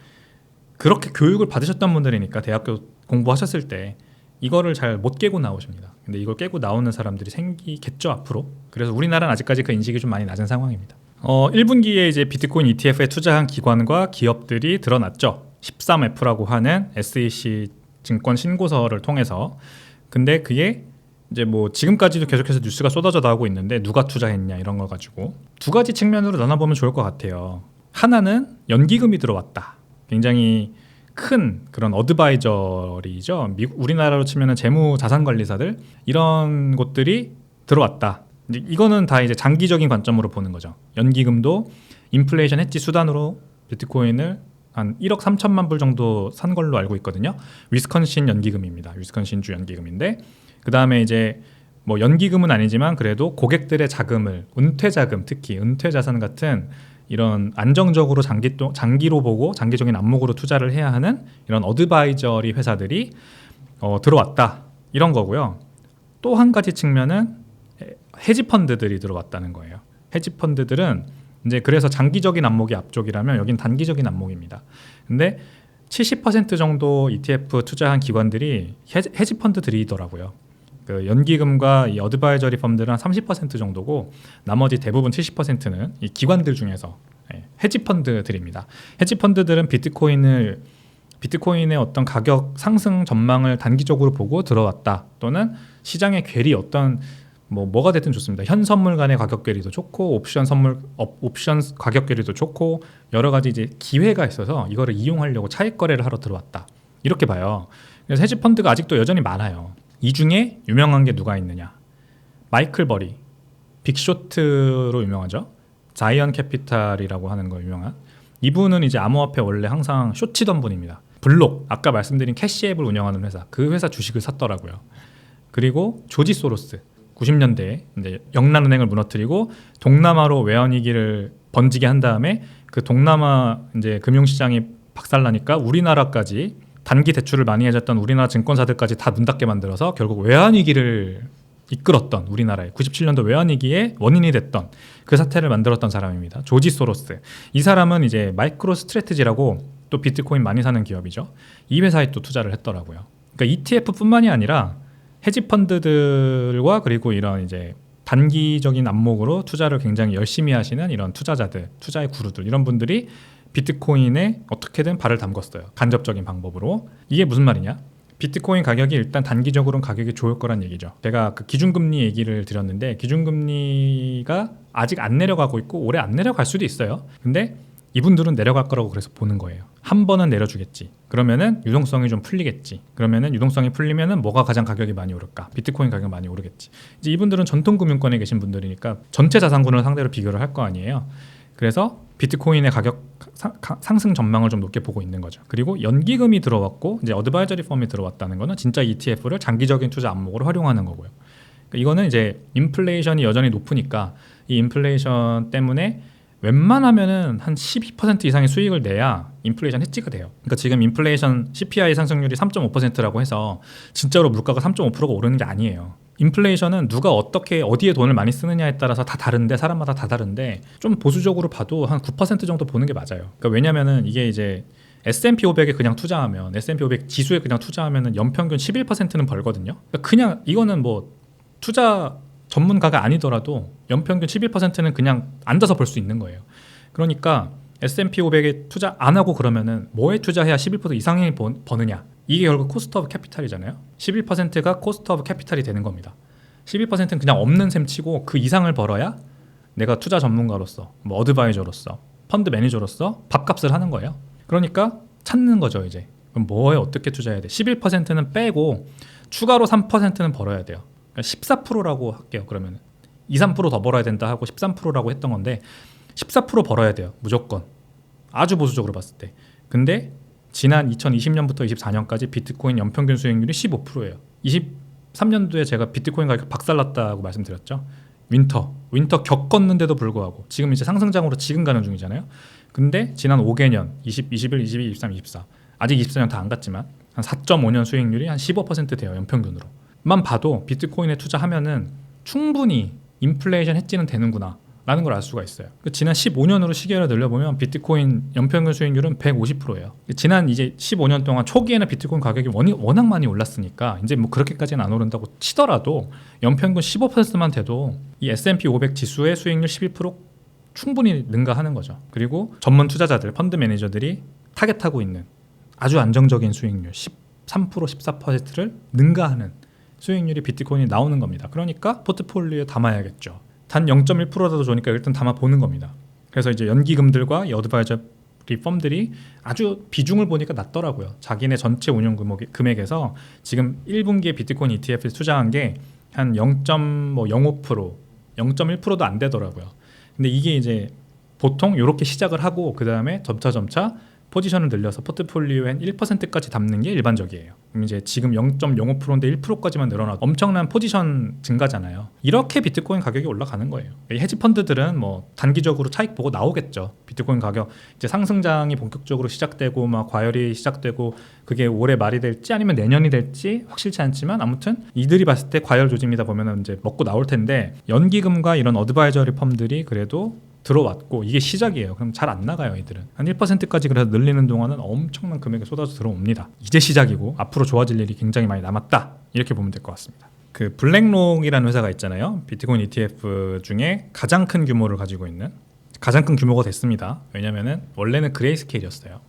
그렇게 교육을 받으셨던 분들이니까 대학교 공부하셨을 때 이거를 잘 못 깨고 나오십니다. 근데 이걸 깨고 나오는 사람들이 생기겠죠 앞으로. 그래서 우리나라는 아직까지 그 인식이 좀 많이 낮은 상황입니다. 1분기에 이제 비트코인 ETF에 투자한 기관과 기업들이 드러났죠. 13F라고 하는 SEC 증권 신고서를 통해서. 근데 그게 이제 뭐 지금까지도 계속해서 뉴스가 쏟아져 나오고 있는데 누가 투자했냐 이런 걸 가지고 두 가지 측면으로 나눠보면 좋을 것 같아요. 하나는 연기금이 들어왔다. 굉장히 큰 그런 어드바이저리죠. 우리나라로 치면은 재무자산관리사들 이런 곳들이 들어왔다. 이제 이거는 다 이제 장기적인 관점으로 보는 거죠. 연기금도 인플레이션 해지 수단으로 비트코인을 한 1억 3천만 불 정도 산 걸로 알고 있거든요. 위스콘신 연기금입니다. 위스콘신주 연기금인데 그 다음에 이제 뭐 연기금은 아니지만 그래도 고객들의 자금을 은퇴자금, 특히 은퇴자산 같은 이런 안정적으로 장기로 보고 장기적인 안목으로 투자를 해야 하는 이런 어드바이저리 회사들이 들어왔다 이런 거고요. 또 한 가지 측면은 헤지펀드들이 들어왔다는 거예요. 헤지펀드들은 이제 그래서 장기적인 안목이 앞쪽이라면 여긴 단기적인 안목입니다. 근데 70% 정도 ETF 투자한 기관들이 헤지펀드들이더라고요. 그 연기금과 이 어드바이저리 펌들은 한 30% 정도고 나머지 대부분 70%는 이 기관들 중에서 헤지펀드들입니다. 헤지펀드들은 비트코인의 어떤 가격 상승 전망을 단기적으로 보고 들어왔다. 또는 시장의 괴리 어떤 뭐가 됐든 좋습니다. 현 선물 간의 가격 괴리도 좋고 옵션 가격 괴리도 좋고 여러 가지 이제 기회가 있어서 이거를 이용하려고 차익 거래를 하러 들어왔다. 이렇게 봐요. 그래서 헤지펀드가 아직도 여전히 많아요. 이 중에 유명한 게 누가 있느냐? 마이클 버리, 빅쇼트로 유명하죠. 자이언 캐피탈이라고 하는 거 유명한. 이분은 이제 암호화폐 원래 항상 숏 치던 분입니다. 블록, 아까 말씀드린 캐시앱을 운영하는 회사, 그 회사 주식을 샀더라고요. 그리고 조지 소로스, 90년대에 이제 영란은행을 무너뜨리고 동남아로 외환위기를 번지게 한 다음에 그 동남아 이제 금융시장이 박살나니까 우리나라까지 단기 대출을 많이 해줬던 우리나라 증권사들까지 다 문 닫게 만들어서 결국 외환위기를 이끌었던 우리나라의 97년도 외환위기의 원인이 됐던 그 사태를 만들었던 사람입니다. 조지 소로스. 이 사람은 이제 마이크로 스트래티지라고 또 비트코인 많이 사는 기업이죠. 이 회사에 또 투자를 했더라고요. 그러니까 ETF뿐만이 아니라 헤지펀드들과 그리고 이런 이제 단기적인 안목으로 투자를 굉장히 열심히 하시는 이런 투자자들, 투자의 구루들 이런 분들이 비트코인에 어떻게든 발을 담궜어요. 간접적인 방법으로. 이게 무슨 말이냐? 비트코인 가격이 일단 단기적으로는 가격이 좋을 거란 얘기죠. 제가 그 기준금리 얘기를 드렸는데 기준금리가 아직 안 내려가고 있고 올해 안 내려갈 수도 있어요. 근데 이분들은 내려갈 거라고 그래서 보는 거예요. 한 번은 내려주겠지. 그러면은 유동성이 좀 풀리겠지. 그러면은 유동성이 풀리면은 뭐가 가장 가격이 많이 오를까? 비트코인 가격이 많이 오르겠지. 이제 이분들은 전통금융권에 계신 분들이니까 전체 자산군을 상대로 비교를 할 거 아니에요. 그래서 비트코인의 가격 상승 전망을 좀 높게 보고 있는 거죠. 그리고 연기금이 들어왔고 이제 어드바이저리 펌이 들어왔다는 거는 진짜 ETF를 장기적인 투자 안목으로 활용하는 거고요. 그러니까 이거는 이제 인플레이션이 여전히 높으니까 이 인플레이션 때문에 웬만하면은 한 12% 이상의 수익을 내야 인플레이션 해지가 돼요. 그러니까 지금 인플레이션 CPI 상승률이 3.5%라고 해서 진짜로 물가가 3.5%가 오르는 게 아니에요. 인플레이션은 누가 어떻게 어디에 돈을 많이 쓰느냐에 따라서 다 다른데, 사람마다 다 다른데, 좀 보수적으로 봐도 한 9% 정도 보는 게 맞아요. 그러니까 왜냐면은 이게 이제 S&P 500에 그냥 투자하면, S&P 500 지수에 그냥 투자하면은 연평균 11%는 벌거든요. 그러니까 그냥 이거는 뭐 투자 전문가가 아니더라도 연평균 11%는 그냥 앉아서 벌 수 있는 거예요. 그러니까 S&P 500에 투자 안 하고 그러면은 뭐에 투자해야 11% 이상이 버느냐? 이게 결국 코스트 오브 캐피탈이잖아요. 11%가 코스트 오브 캐피탈이 되는 겁니다. 11%는 그냥 없는 셈 치고 그 이상을 벌어야 내가 투자 전문가로서, 뭐 어드바이저로서, 펀드 매니저로서 밥값을 하는 거예요. 그러니까 찾는 거죠, 이제. 그럼 뭐에 어떻게 투자해야 돼? 11%는 빼고 추가로 3%는 벌어야 돼요. 그러니까 14%라고 할게요. 그러면 2, 3%더 벌어야 된다 하고 13%라고 했던 건데 14% 벌어야 돼요. 무조건. 아주 보수적으로 봤을 때. 근데 지난 2020년부터 24년까지 비트코인 연평균 수익률이 15%예요. 23년도에 제가 비트코인 가격 박살났다고 말씀드렸죠. 윈터 겪었는데도 불구하고 지금 이제 상승장으로 지금 가는 중이잖아요. 근데 지난 5개년 21, 22, 23, 24 아직 24년 다 안 갔지만 한 4.5년 수익률이 한 15% 돼요. 연평균으로. 만 봐도 비트코인에 투자하면은 충분히 인플레이션 해지는 되는구나 라는 걸 알 수가 있어요. 지난 15년으로 시계를 늘려보면 비트코인 연평균 수익률은 150%예요. 지난 이제 15년 동안 초기에는 비트코인 가격이 워낙 많이 올랐으니까 이제 뭐 그렇게까지는 안 오른다고 치더라도 연평균 15%만 돼도 이 S&P 500 지수의 수익률 11% 충분히 능가하는 거죠. 그리고 전문 투자자들, 펀드 매니저들이 타겟하고 있는 아주 안정적인 수익률 13%, 14%를 능가하는 수익률이 비트코인이 나오는 겁니다. 그러니까 포트폴리오에 담아야겠죠. 단 0.1%라도 좋으니까 일단 담아보는 겁니다. 그래서 이제 연기금들과 이 어드바이저리 펌들이 아주 비중을 보니까 낮더라고요. 자기네 전체 운용 금액에서 지금 1분기에 비트코인 ETF에 투자한 게 한 0.05%, 0.1%도 안 되더라고요. 근데 이게 이제 보통 이렇게 시작을 하고 그 다음에 점차 포지션을 늘려서 포트폴리오에 한 1%까지 담는 게 일반적이에요. 그럼 이제 지금 0.05%인데 1%까지만 늘어나도 엄청난 포지션 증가잖아요. 이렇게 비트코인 가격이 올라가는 거예요. 헤지 펀드들은 뭐 단기적으로 차익 보고 나오겠죠. 비트코인 가격 이제 상승장이 본격적으로 시작되고 막 과열이 시작되고 그게 올해 말이 될지 아니면 내년이 될지 확실치 않지만 아무튼 이들이 봤을 때 과열 조짐이다 보면은 이제 먹고 나올 텐데 연기금과 이런 어드바이저리 펌들이 그래도 들어왔고 이게 시작이에요. 그럼 잘 안 나가요. 이들은 한 1%까지 그래서 늘리는 동안은 엄청난 금액이 쏟아져 들어옵니다. 이제 시작이고 앞으로 좋아질 일이 굉장히 많이 남았다. 이렇게 보면 될 것 같습니다. 그 블랙록이라는 회사가 있잖아요. 비트코인 ETF 중에 가장 큰 규모를 가지고 있는 가장 큰 규모가 됐습니다. 왜냐면은 원래는 그레이스케일이었어요.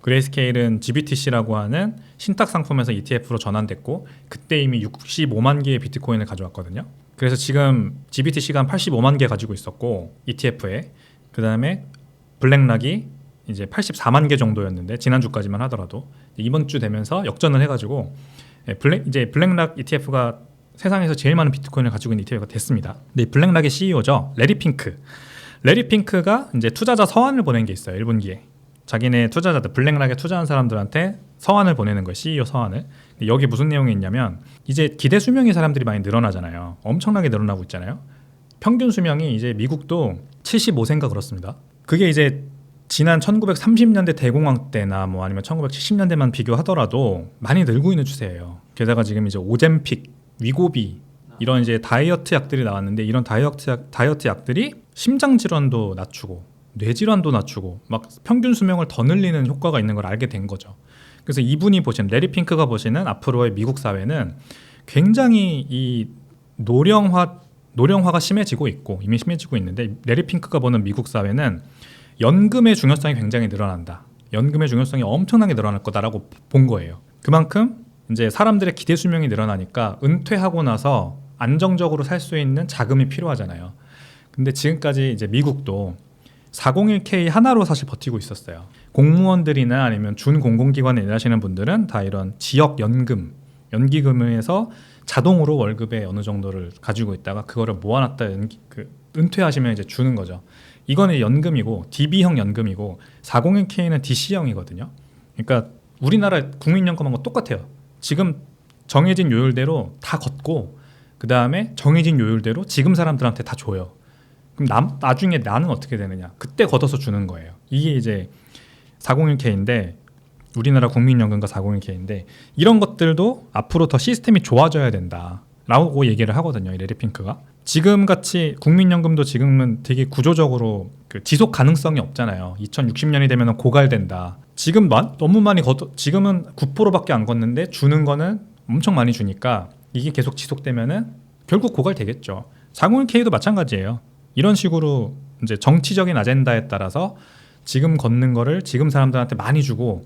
그레이스케일은 GBTC라고 하는 신탁 상품에서 ETF로 전환됐고 그때 이미 65만 개의 비트코인을 가져왔거든요. 그래서 지금 GBTC가 한 85만 개 가지고 있었고 ETF에 그 다음에 블랙락이 이제 84만 개 정도였는데 지난주까지만 하더라도 이번 주 되면서 역전을 해가지고 이제 블랙락 ETF가 세상에서 제일 많은 비트코인을 가지고 있는 ETF가 됐습니다. 근데 이 블랙락의 CEO죠. 레리 핑크가 이제 투자자 서한을 보낸 게 있어요. 1분기에 자기네 투자자들 블랙락에 투자한 사람들한테 서한을 보내는 거예요. CEO 서한을. 여기 무슨 내용이 있냐면 이제 기대 수명의 사람들이 많이 늘어나잖아요. 엄청나게 늘어나고 있잖아요. 평균 수명이 이제 미국도 75세인가 그렇습니다. 그게 이제 지난 1930년대 대공황 때나 뭐 아니면 1970년대만 비교하더라도 많이 늘고 있는 추세예요. 게다가 지금 이제 오젬픽, 위고비 이런 이제 다이어트 약들이 나왔는데 이런 다이어트 약들이 심장 질환도 낮추고 뇌질환도 낮추고 막 평균 수명을 더 늘리는 효과가 있는 걸 알게 된 거죠. 그래서 이분이 보시는 레리 핑크가 보시는 앞으로의 미국 사회는 굉장히 이 노령화가 심해지고 있고 이미 심해지고 있는데 레리 핑크가 보는 미국 사회는 연금의 중요성이 굉장히 늘어난다. 연금의 중요성이 엄청나게 늘어날 거다라고 본 거예요. 그만큼 이제 사람들의 기대 수명이 늘어나니까 은퇴하고 나서 안정적으로 살 수 있는 자금이 필요하잖아요. 근데 지금까지 이제 미국도 401k 하나로 사실 버티고 있었어요. 공무원들이나 아니면 준공공기관에 일하시는 분들은 다 이런 지역 연기금에서 자동으로 월급의 어느 정도를 가지고 있다가 그거를 모아놨다 은퇴하시면 이제 주는 거죠. 이거는 연금이고 DB형 연금이고 401k는 DC형이거든요. 그러니까 우리나라 국민연금하고 똑같아요. 지금 정해진 요율대로 다 걷고 그 다음에 정해진 요율대로 지금 사람들한테 다 줘요. 그럼 나중에 나는 어떻게 되느냐? 그때 걷어서 주는 거예요. 이게 이제 401k인데 우리나라 국민연금과 401k인데 이런 것들도 앞으로 더 시스템이 좋아져야 된다라고 얘기를 하거든요. 이 레리 핑크가. 지금 같이 국민연금도 지금은 되게 구조적으로 그 지속 가능성이 없잖아요. 2060년이 되면 고갈된다. 지금 너무 많이 지금은 9%밖에 안 걷는데 주는 거는 엄청 많이 주니까 이게 계속 지속되면은 결국 고갈되겠죠. 401k도 마찬가지예요. 이런 식으로 이제 정치적인 아젠다에 따라서 지금 걷는 거를 지금 사람들한테 많이 주고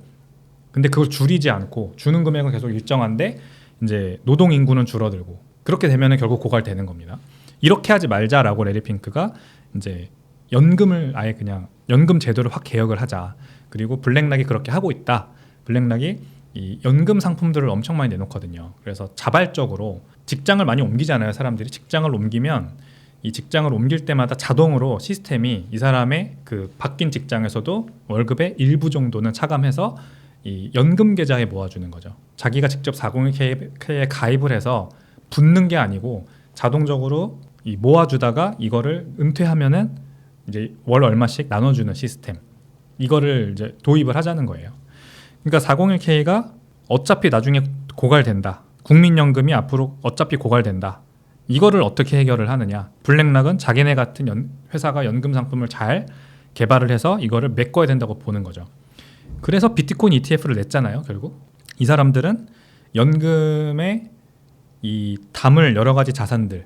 근데 그걸 줄이지 않고 주는 금액은 계속 일정한데 이제 노동 인구는 줄어들고 그렇게 되면은 결국 고갈되는 겁니다. 이렇게 하지 말자라고 레리 핑크가 이제 연금을 아예 그냥 연금 제도를 확 개혁을 하자. 그리고 블랙락이 그렇게 하고 있다. 블랙락이 이 연금 상품들을 엄청 많이 내놓거든요. 그래서 자발적으로 직장을 많이 옮기잖아요. 사람들이 직장을 옮기면 이 직장을 옮길 때마다 자동으로 시스템이 이 사람의 그 바뀐 직장에서도 월급의 일부 정도는 차감해서 이 연금 계좌에 모아주는 거죠. 자기가 직접 401k에 가입을 해서 붓는 게 아니고 자동적으로 이 모아주다가 이거를 은퇴하면은 이제 월 얼마씩 나눠주는 시스템. 이거를 이제 도입을 하자는 거예요. 그러니까 401k가 어차피 나중에 고갈된다. 국민연금이 앞으로 어차피 고갈된다. 이거를 어떻게 해결을 하느냐? 블랙락은 자기네 같은 회사가 연금 상품을 잘 개발을 해서 이거를 메꿔야 된다고 보는 거죠. 그래서 비트코인 ETF를 냈잖아요. 결국 이 사람들은 연금에 이 담을 여러 가지 자산들,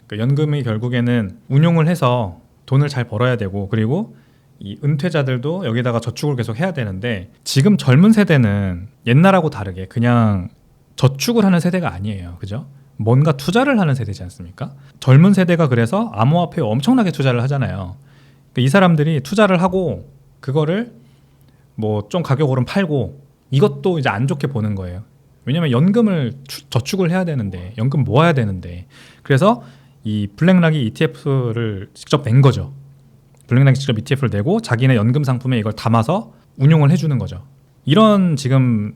그러니까 연금이 결국에는 운용을 해서 돈을 잘 벌어야 되고 그리고 이 은퇴자들도 여기다가 저축을 계속 해야 되는데 지금 젊은 세대는 옛날하고 다르게 그냥 저축을 하는 세대가 아니에요. 그죠? 뭔가 투자를 하는 세대지 않습니까? 젊은 세대가 그래서 암호화폐에 엄청나게 투자를 하잖아요. 그러니까 이 사람들이 투자를 하고 그거를 뭐 좀 가격 오르면 팔고 이것도 이제 안 좋게 보는 거예요. 왜냐면 연금을 저축을 해야 되는데 연금 모아야 되는데 그래서 이 블랙락이 ETF를 직접 낸 거죠. 블랙락이 직접 ETF를 내고 자기네 연금 상품에 이걸 담아서 운용을 해주는 거죠. 이런 지금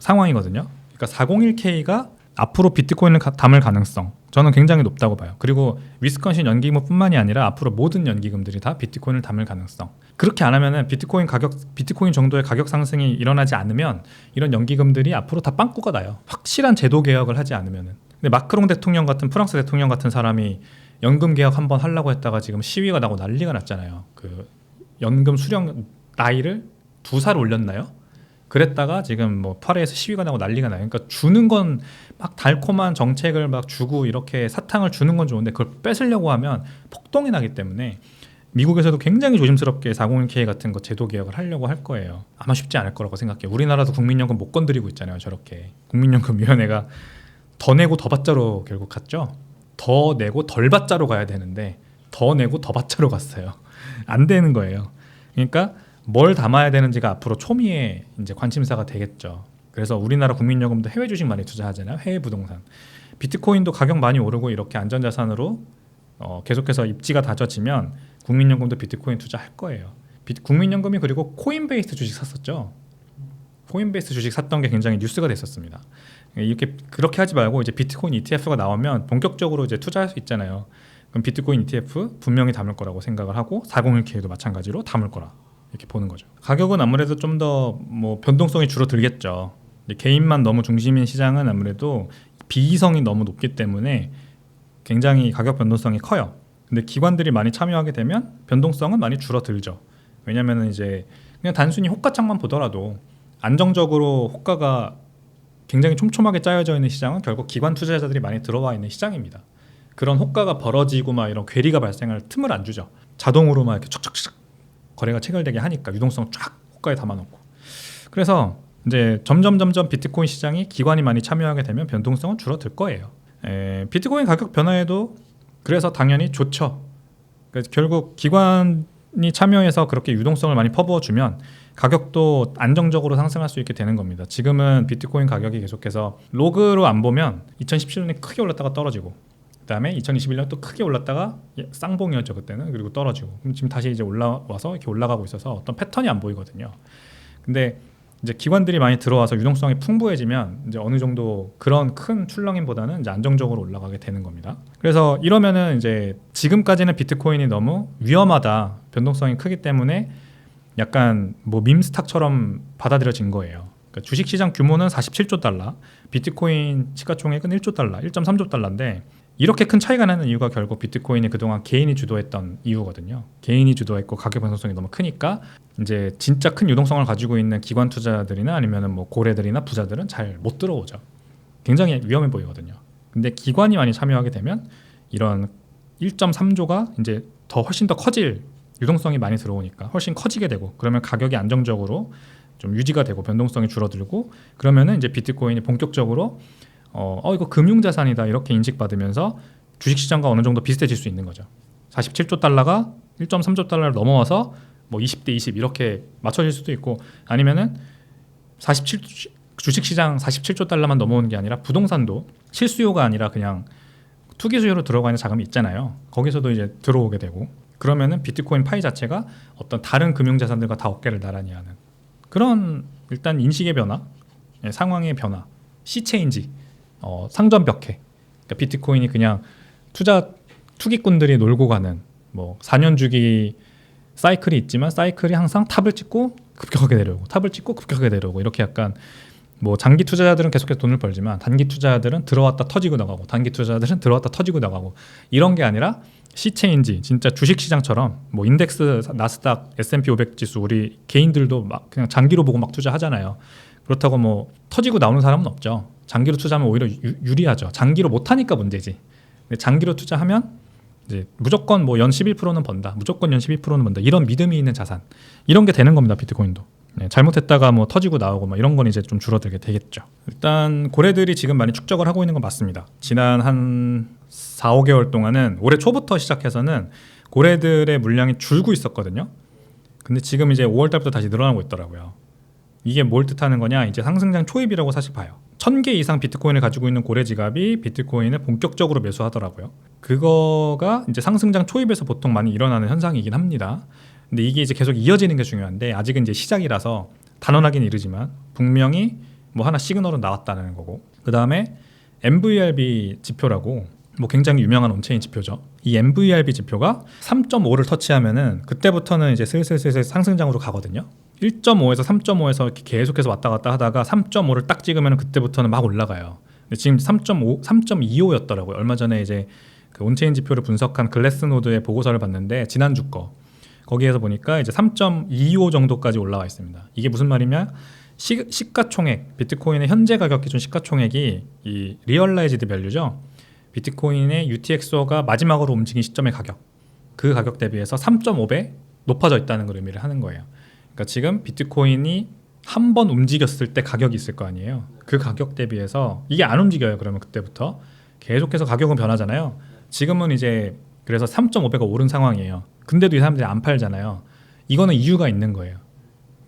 상황이거든요. 그러니까 401k가 앞으로 비트코인을 담을 가능성 저는 굉장히 높다고 봐요. 그리고 위스콘신 연기금뿐만이 아니라 앞으로 모든 연기금들이 다 비트코인을 담을 가능성. 그렇게 안 하면은 비트코인 정도의 가격 상승이 일어나지 않으면 이런 연기금들이 앞으로 다 빵꾸가 나요. 확실한 제도 개혁을 하지 않으면은. 근데 마크롱 대통령 같은 프랑스 대통령 같은 사람이 연금 개혁 한번 하려고 했다가 지금 시위가 나고 난리가 났잖아요. 그 연금 수령 나이를 2살 올렸나요? 그랬다가 지금 뭐 파리에서 시위가 나고 난리가 나요. 그러니까 주는 건 막 달콤한 정책을 막 주고 이렇게 사탕을 주는 건 좋은데 그걸 뺏으려고 하면 폭동이 나기 때문에 미국에서도 굉장히 조심스럽게 401k 같은 거 제도 개혁을 하려고 할 거예요. 아마 쉽지 않을 거라고 생각해요. 우리나라도 국민연금 못 건드리고 있잖아요. 저렇게 국민연금위원회가 더 내고 더 받자로 결국 갔죠. 더 내고 덜 받자로 가야 되는데 더 내고 더 받자로 갔어요. 안 되는 거예요. 그러니까 뭘 담아야 되는지가 앞으로 초미의 이제 관심사가 되겠죠. 그래서 우리나라 국민연금도 해외 주식 많이 투자하잖아요. 해외 부동산. 비트코인도 가격 많이 오르고 이렇게 안전자산으로 계속해서 입지가 다져지면 국민연금도 비트코인 투자할 거예요. 국민연금이 그리고 코인베이스 주식 샀었죠. 코인베이스 주식 샀던 게 굉장히 뉴스가 됐었습니다. 이렇게 그렇게 하지 말고 이제 비트코인 ETF가 나오면 본격적으로 이제 투자할 수 있잖아요. 그럼 비트코인 ETF 분명히 담을 거라고 생각을 하고 401k도 마찬가지로 담을 거라 이렇게 보는 거죠. 가격은 아무래도 좀 더 뭐 변동성이 줄어들겠죠. 개인만 너무 중심인 시장은 아무래도 비이성이 너무 높기 때문에 굉장히 가격 변동성이 커요. 근데 기관들이 많이 참여하게 되면 변동성은 많이 줄어들죠. 왜냐면은 이제 그냥 단순히 호가창만 보더라도 안정적으로 호가가 굉장히 촘촘하게 짜여져 있는 시장은 결국 기관 투자자들이 많이 들어와 있는 시장입니다. 그런 호가가 벌어지고 막 이런 괴리가 발생할 틈을 안 주죠. 자동으로 막 이렇게 촉촉촉 거래가 체결되게 하니까 유동성 쫙 호가에 담아놓고. 그래서 이제 점점 비트코인 시장이 기관이 많이 참여하게 되면 변동성은 줄어들 거예요. 비트코인 가격 변화에도 그래서 당연히 좋죠. 그래서 결국 기관이 참여해서 그렇게 유동성을 많이 퍼부어주면 가격도 안정적으로 상승할 수 있게 되는 겁니다. 지금은 비트코인 가격이 계속해서 로그로 안 보면 2017년에 크게 올랐다가 떨어지고 그 다음에 2021년 또 크게 올랐다가 쌍봉이었죠 그때는. 그리고 떨어지고 그럼 지금 다시 이제 올라와서 이렇게 올라가고 있어서 어떤 패턴이 안 보이거든요. 근데 이제 기관들이 많이 들어와서 유동성이 풍부해지면 이제 어느 정도 그런 큰 출렁임보다는 이제 안정적으로 올라가게 되는 겁니다. 그래서 이러면은 이제 지금까지는 비트코인이 너무 위험하다, 변동성이 크기 때문에 약간 뭐 밈스탁처럼 받아들여진 거예요. 그러니까 주식시장 규모는 47조 달러, 비트코인 시가총액은 1조 달러, 1.3조 달러인데 이렇게 큰 차이가 나는 이유가 결국 비트코인이 그동안 개인이 주도했던 이유거든요. 개인이 주도했고 가격 변동성이 너무 크니까 이제 진짜 큰 유동성을 가지고 있는 기관 투자자들이나 아니면은 뭐 고래들이나 부자들은 잘 못 들어오죠. 굉장히 위험해 보이거든요. 근데 기관이 많이 참여하게 되면 이런 1.3조가 이제 더 훨씬 더 커질, 유동성이 많이 들어오니까 훨씬 커지게 되고, 그러면 가격이 안정적으로 좀 유지가 되고 변동성이 줄어들고, 그러면은 이제 비트코인이 본격적으로 이거 금융자산이다 이렇게 인식받으면서 주식시장과 어느 정도 비슷해질 수 있는 거죠. 47조 달러가 1.3조 달러를 넘어와서 뭐 20대 20 이렇게 맞춰질 수도 있고, 아니면은 47 주식시장 47조 달러만 넘어오는 게 아니라 부동산도 실수요가 아니라 그냥 투기 수요로 들어가 있는 자금이 있잖아요. 거기서도 이제 들어오게 되고, 그러면은 비트코인 파이 자체가 어떤 다른 금융자산들과 다 어깨를 나란히 하는 그런 일단 인식의 변화, 상황의 변화, 시체인지, 상전 벽해. 그러니까 비트코인이 그냥 투기꾼들이 놀고 가는 뭐 4년 주기 사이클이 있지만 사이클이 항상 탑을 찍고 급격하게 내려오고 탑을 찍고 급격하게 내려오고, 이렇게 약간 뭐 장기 투자자들은 계속해서 돈을 벌지만 단기 투자자들은 들어왔다 터지고 나가고, 단기 투자자들은 들어왔다 터지고 나가고, 이런 게 아니라 시체인지 진짜 주식시장처럼 뭐 인덱스 나스닥 S&P 500 지수 우리 개인들도 막 그냥 장기로 보고 막 투자하잖아요. 그렇다고 뭐 터지고 나오는 사람은 없죠. 장기로 투자하면 오히려 유리하죠. 장기로 못하니까 문제지. 근데 장기로 투자하면 이제 무조건 뭐 연 11%는 번다, 무조건 연 12%는 번다, 이런 믿음이 있는 자산, 이런 게 되는 겁니다. 비트코인도. 잘못했다가 뭐 터지고 나오고 막 이런 건 이제 좀 줄어들게 되겠죠. 일단 고래들이 지금 많이 축적을 하고 있는 건 맞습니다. 지난 한 4, 5개월 동안은 올해 초부터 시작해서는 고래들의 물량이 줄고 있었거든요. 근데 지금 이제 5월 달부터 다시 늘어나고 있더라고요. 이게 뭘 뜻하는 거냐? 이제 상승장 초입이라고 사실 봐요. 1000개 이상 비트코인을 가지고 있는 고래 지갑이 비트코인을 본격적으로 매수하더라고요. 그거가 이제 상승장 초입에서 보통 많이 일어나는 현상이긴 합니다. 근데 이게 이제 계속 이어지는 게 중요한데, 아직은 이제 시작이라서 단언하기는 이르지만 분명히 뭐 하나 시그널은 나왔다는 거고, 그 다음에 MVRB 지표라고 뭐 굉장히 유명한 온체인 지표죠. 이 MVRB 지표가 3.5를 터치하면은 그때부터는 이제 슬슬 상승장으로 가거든요. 1.5에서 3.5에서 이렇게 계속해서 왔다 갔다 하다가 3.5를 딱 찍으면 그때부터는 막 올라가요. 근데 지금 3.5, 3.25였더라고요. 얼마 전에 이제 그 온체인 지표를 분석한 글래스노드의 보고서를 봤는데, 지난주 거 거기에서 보니까 이제 3.25 정도까지 올라와 있습니다. 이게 무슨 말이냐? 시가총액, 비트코인의 현재 가격 기준 시가총액이 이 리얼라이즈드 밸류죠. 비트코인의 UTXO가 마지막으로 움직인 시점의 가격, 그 가격 대비해서 3.5배 높아져 있다는 걸 의미를 하는 거예요. 그러니까 지금 비트코인이 한 번 움직였을 때 가격이 있을 거 아니에요. 그 가격 대비해서 이게 안 움직여요. 그러면 그때부터 계속해서 가격은 변하잖아요. 지금은 이제 그래서 3.5배가 오른 상황이에요. 근데도 이 사람들이 안 팔잖아요. 이거는 이유가 있는 거예요.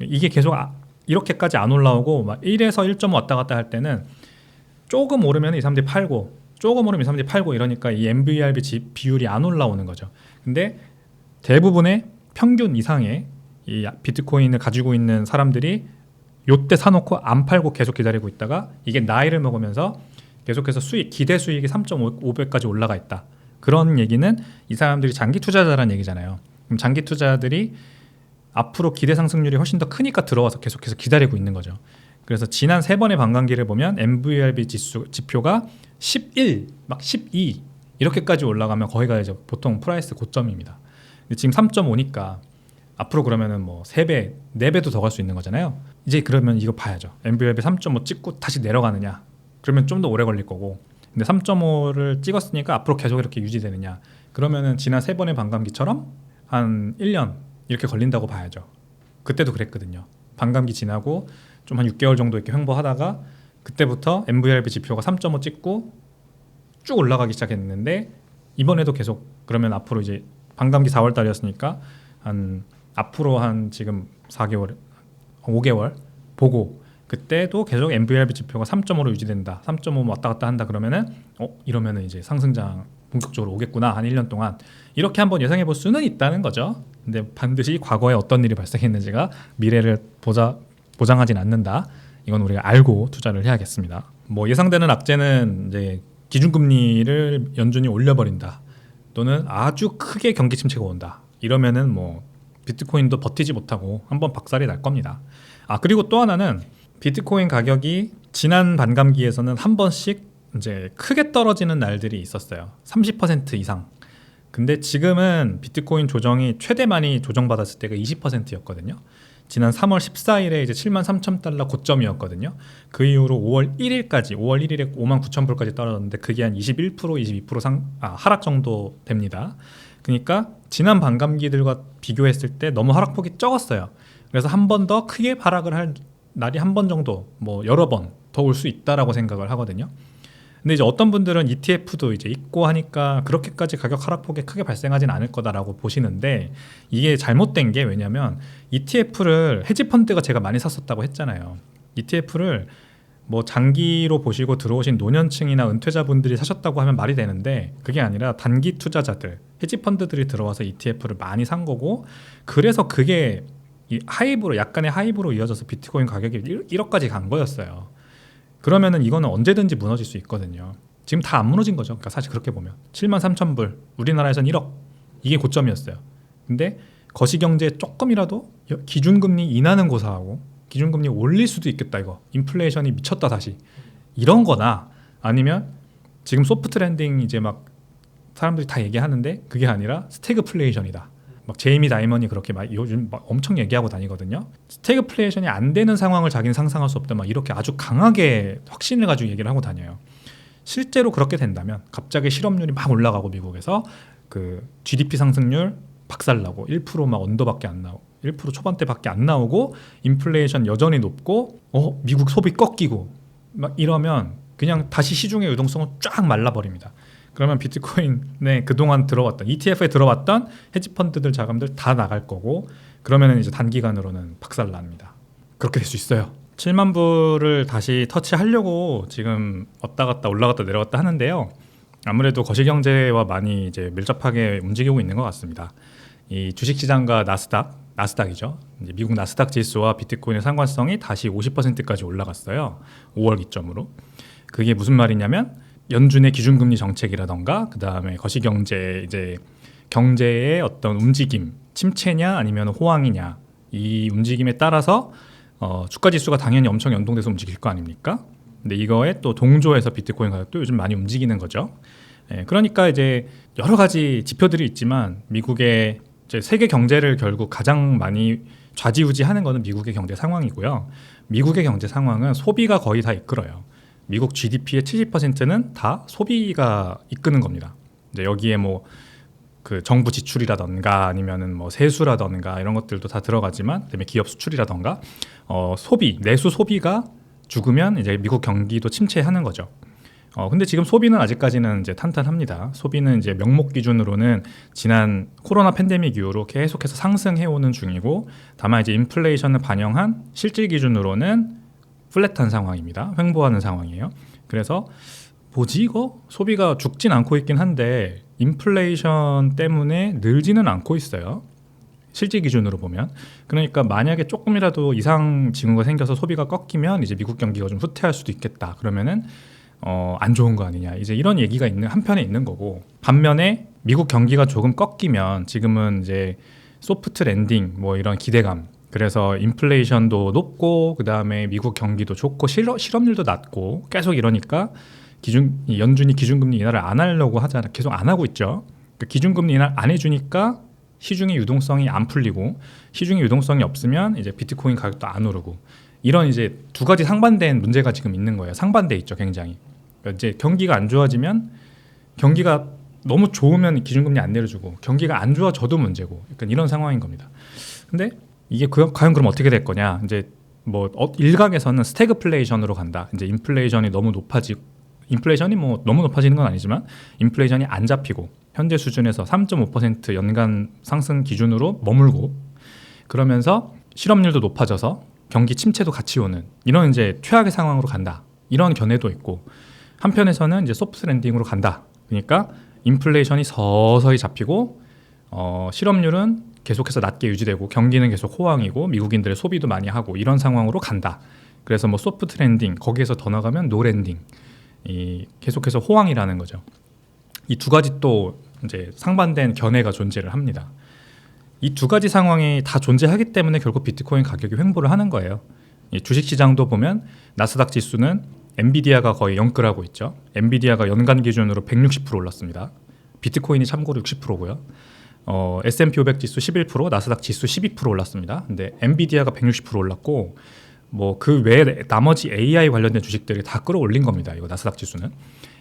이게 계속 이렇게까지 안 올라오고 막 1에서 1.5 왔다 갔다 할 때는 조금 오르면 이 사람들이 팔고, 조금 오르면 이 사람들이 팔고, 이러니까 이 MVRB 비율이 안 올라오는 거죠. 근데 대부분의 평균 이상의 이 비트코인을 가지고 있는 사람들이 요때 사놓고 안 팔고 계속 기다리고 있다가 이게 나이를 먹으면서 계속해서 기대 수익이 3.5배까지 올라가 있다. 그런 얘기는 이 사람들이 장기 투자자라는 얘기잖아요. 그럼 장기 투자자들이 앞으로 기대 상승률이 훨씬 더 크니까 들어와서 계속해서 기다리고 있는 거죠. 그래서 지난 3번의 반감기를 보면 MVRB 지표가 11, 막 12 이렇게까지 올라가면 거기가 이제 보통 프라이스 고점입니다. 근데 지금 3.5니까 앞으로 그러면은 뭐 3배, 4배도 더 갈 수 있는 거잖아요. 이제 그러면 이거 봐야죠. MVRB 3.5 찍고 다시 내려가느냐? 그러면 좀 더 오래 걸릴 거고. 근데 3.5를 찍었으니까 앞으로 계속 이렇게 유지되느냐? 그러면은 지난 3번의 반감기처럼 한 1년 이렇게 걸린다고 봐야죠. 그때도 그랬거든요. 반감기 지나고 좀 한 6개월 정도 이렇게 횡보하다가 그때부터 MVRB 지표가 3.5 찍고 쭉 올라가기 시작했는데, 이번에도 계속 그러면 앞으로 이제 반감기 4월 달이었으니까 한 앞으로 한 지금 4개월, 5개월 보고 그때도 계속 MVRB 지표가 3.5로 유지된다. 3.5 왔다 갔다 한다 그러면은 이러면은 이제 상승장 본격적으로 오겠구나. 한 1년 동안 이렇게 한번 예상해 볼 수는 있다는 거죠. 근데 반드시 과거에 어떤 일이 발생했는지가 미래를 보장하진 않는다. 이건 우리가 알고 투자를 해야겠습니다. 뭐 예상되는 악재는 이제 기준금리를 연준이 올려버린다. 또는 아주 크게 경기 침체가 온다. 이러면은 뭐 비트코인도 버티지 못하고 한번 박살이 날 겁니다. 그리고 또 하나는 비트코인 가격이 지난 반감기에서는 한 번씩 이제 크게 떨어지는 날들이 있었어요. 30% 이상. 근데 지금은 비트코인 조정이 최대 많이 조정받았을 때가 20%였거든요. 지난 3월 14일에 이제 73,000달러 고점이었거든요. 그 이후로 5월 1일까지 5월 1일에 59,000불까지 떨어졌는데 그게 한 21% 22% 하락 정도 됩니다. 그러니까 지난 반감기들과 비교했을 때 너무 하락폭이 적었어요. 그래서 한 번 더 크게 하락을 할 날이 한 번 정도 뭐 여러 번 더 올 수 있다라고 생각을 하거든요. 근데 이제 어떤 분들은 ETF도 이제 있고 하니까 그렇게까지 가격 하락폭이 크게 발생하진 않을 거다라고 보시는데 이게 잘못된 게 왜냐면 ETF를 헤지펀드가 제가 많이 샀었다고 했잖아요. ETF를 뭐 장기로 보시고 들어오신 노년층이나 은퇴자분들이 사셨다고 하면 말이 되는데 그게 아니라 단기 투자자들, 헤지펀드들이 들어와서 ETF를 많이 산 거고 그래서 그게 이 하이브로 약간의 하이브로 이어져서 비트코인 가격이 1억까지 간 거였어요. 그러면은 이거는 언제든지 무너질 수 있거든요. 지금 다 안 무너진 거죠. 그러니까 사실 그렇게 보면 73,000불, 우리나라에선 1억 이게 고점이었어요. 근데 거시경제에 조금이라도 기준금리 인하는 고사하고 기준금리 올릴 수도 있겠다 이거 인플레이션이 미쳤다 다시 이런 거나 아니면 지금 소프트 랜딩 이제 막 사람들이 다 얘기하는데 그게 아니라 스태그플레이션이다. 막 제이미 다이먼이 그렇게 막 요즘 막 엄청 얘기하고 다니거든요. 스태그플레이션이 안 되는 상황을 자기는 상상할 수 없다. 막 이렇게 아주 강하게 확신을 가지고 얘기를 하고 다녀요. 실제로 그렇게 된다면 갑자기 실업률이 막 올라가고 미국에서 그 GDP 상승률 박살나고 1%막 언더밖에 안 나오고 1% 초반대밖에 안 나오고 인플레이션 여전히 높고 미국 소비 꺾이고 막 이러면 그냥 다시 시중의 유동성은 쫙 말라버립니다. 그러면 비트코인에 그동안 들어왔던 ETF에 들어왔던 헤지펀드들 자금들 다 나갈 거고 그러면 이제 단기간으로는 박살납니다. 그렇게 될 수 있어요. 7만 불을 다시 터치하려고 지금 왔다 갔다 올라갔다 내려갔다 하는데요. 아무래도 거시경제와 많이 이제 밀접하게 움직이고 있는 것 같습니다. 이 주식시장과 나스닥이죠. 이제 미국 나스닥 지수와 비트코인의 상관성이 다시 50%까지 올라갔어요. 5월 기점으로. 그게 무슨 말이냐면 연준의 기준금리 정책이라던가 그 다음에 거시경제 이제 경제의 어떤 움직임, 침체냐 아니면 호황이냐 이 움직임에 따라서 주가지수가 당연히 엄청 연동돼서 움직일 거 아닙니까? 근데 이거에 또 동조해서 비트코인 가격도 요즘 많이 움직이는 거죠. 그러니까 이제 여러 가지 지표들이 있지만 미국의 이제 세계 경제를 결국 가장 많이 좌지우지하는 거는 미국의 경제 상황이고요. 미국의 경제 상황은 소비가 거의 다 이끌어요. 미국 GDP의 70%는 다 소비가 이끄는 겁니다. 이제 여기에 뭐 그 정부 지출이라던가 아니면은 뭐 세수라던가 이런 것들도 다 들어가지만 그다음에 기업 수출이라던가 소비, 내수 소비가 죽으면 이제 미국 경기도 침체하는 거죠. 근데 지금 소비는 아직까지는 이제 탄탄합니다. 소비는 이제 명목 기준으로는 지난 코로나 팬데믹 이후로 계속해서 상승해 오는 중이고 다만 이제 인플레이션을 반영한 실질 기준으로는 플랫한 상황입니다. 횡보하는 상황이에요. 그래서 뭐지 이거? 소비가 죽진 않고 있긴 한데 인플레이션 때문에 늘지는 않고 있어요. 실질 기준으로 보면. 그러니까 만약에 조금이라도 이상 징후가 생겨서 소비가 꺾이면 이제 미국 경기가 좀 후퇴할 수도 있겠다. 그러면은 안 좋은 거 아니냐. 이제 이런 얘기가 있는 한편에 있는 거고. 반면에 미국 경기가 조금 꺾이면 지금은 이제 소프트 랜딩 뭐 이런 기대감. 그래서 인플레이션도 높고 그다음에 미국 경기도 좋고 실업률도 낮고 계속 이러니까 연준이 기준금리 인하를 안 하려고 하잖아. 계속 안 하고 있죠. 그 기준금리 인하 안 해주니까 시중의 유동성이 안 풀리고 시중의 유동성이 없으면 이제 비트코인 가격도 안 오르고 이런 이제 두 가지 상반된 문제가 지금 있는 거예요. 상반돼 있죠, 굉장히. 그러니까 이제 경기가 안 좋아지면 경기가 너무 좋으면 기준금리 안 내려주고 경기가 안 좋아져도 문제고 약간 이런 상황인 겁니다. 근데 이게 과연 그럼 어떻게 될 거냐? 이제 뭐 일각에서는 스태그플레이션으로 간다. 이제 인플레이션이 너무 높아지는 건 아니지만 인플레이션이 안 잡히고 현재 수준에서 3.5% 연간 상승 기준으로 머물고 그러면서 실업률도 높아져서 경기 침체도 같이 오는 이런 이제 최악의 상황으로 간다. 이런 견해도 있고 한편에서는 이제 소프트 랜딩으로 간다. 그러니까 인플레이션이 서서히 잡히고 실업률은 계속해서 낮게 유지되고 경기는 계속 호황이고 미국인들의 소비도 많이 하고 이런 상황으로 간다. 그래서 뭐 소프트 랜딩, 거기에서 더 나가면 노 랜딩, 이 계속해서 호황이라는 거죠. 이 두 가지 또 이제 상반된 견해가 존재를 합니다. 이 두 가지 상황이 다 존재하기 때문에 결국 비트코인 가격이 횡보를 하는 거예요. 이 주식시장도 보면 나스닥 지수는 엔비디아가 거의 영끌하고 있죠. 엔비디아가 연간 기준으로 160% 올랐습니다. 비트코인이 참고로 60%고요. S&P 500 지수 11%, 나스닥 지수 12% 올랐습니다. 근데 엔비디아가 160% 올랐고 뭐 그 외에 나머지 AI 관련된 주식들이 다 끌어올린 겁니다. 이거 나스닥 지수는.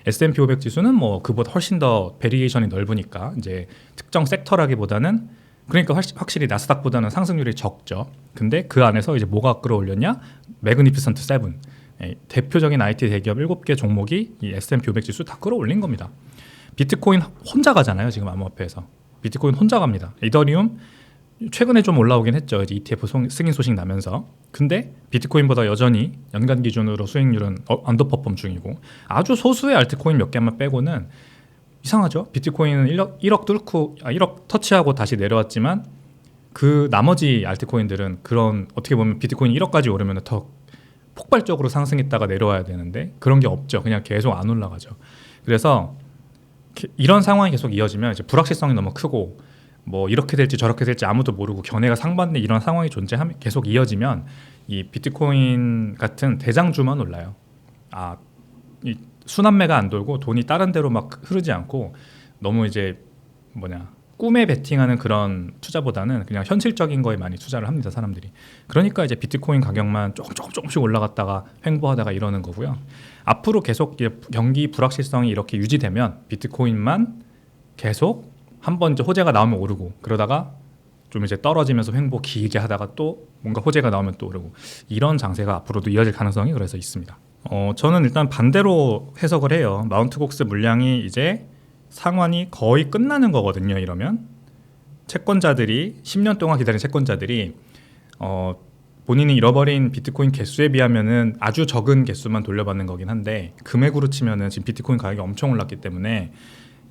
S&P 500 지수는 뭐 그보다 훨씬 더 베리에이션이 넓으니까 이제 특정 섹터라기보다는 그러니까 확실히 나스닥보다는 상승률이 적죠. 근데 그 안에서 이제 뭐가 끌어올렸냐? 매그니피선트 7. 대표적인 IT 대기업 7개 종목이 이 S&P 500 지수 다 끌어올린 겁니다. 비트코인 혼자 가잖아요. 지금 암호화폐에서. 비트코인 혼자 갑니다. 이더리움 최근에 좀 올라오긴 했죠. 이제 ETF 승인 소식 나면서. 근데 비트코인보다 여전히 연간 기준으로 수익률은 언더퍼폼 중이고 아주 소수의 알트코인 몇 개만 빼고는 이상하죠. 비트코인은 1억 터치하고 다시 내려왔지만 그 나머지 알트코인들은 그런 어떻게 보면 비트코인이 1억까지 오르면 더 폭발적으로 상승했다가 내려와야 되는데 그런 게 없죠. 그냥 계속 안 올라가죠. 그래서 이런 상황이 계속 이어지면 이제 불확실성이 너무 크고 뭐 이렇게 될지 저렇게 될지 아무도 모르고 견해가 상반된 이런 상황이 존재하면 계속 이어지면 이 비트코인 같은 대장주만 올라요. 이 순환매가 안 돌고 돈이 다른 데로 막 흐르지 않고 너무 이제 꿈에 베팅하는 그런 투자보다는 그냥 현실적인 거에 많이 투자를 합니다, 사람들이. 그러니까 이제 비트코인 가격만 조금씩 올라갔다가 횡보하다가 이러는 거고요. 앞으로 계속 경기 불확실성이 이렇게 유지되면 비트코인만 계속 한번 이제 호재가 나오면 오르고 그러다가 좀 이제 떨어지면서 횡보 길게 하다가 또 뭔가 호재가 나오면 또 오르고 이런 장세가 앞으로도 이어질 가능성이 그래서 있습니다. 저는 일단 반대로 해석을 해요. 마운트 곡스 물량이 이제 상환이 거의 끝나는 거거든요. 이러면 채권자들이 10년 동안 기다린 채권자들이 본인이 잃어버린 비트코인 개수에 비하면은 아주 적은 개수만 돌려받는 거긴 한데 금액으로 치면은 지금 비트코인 가격이 엄청 올랐기 때문에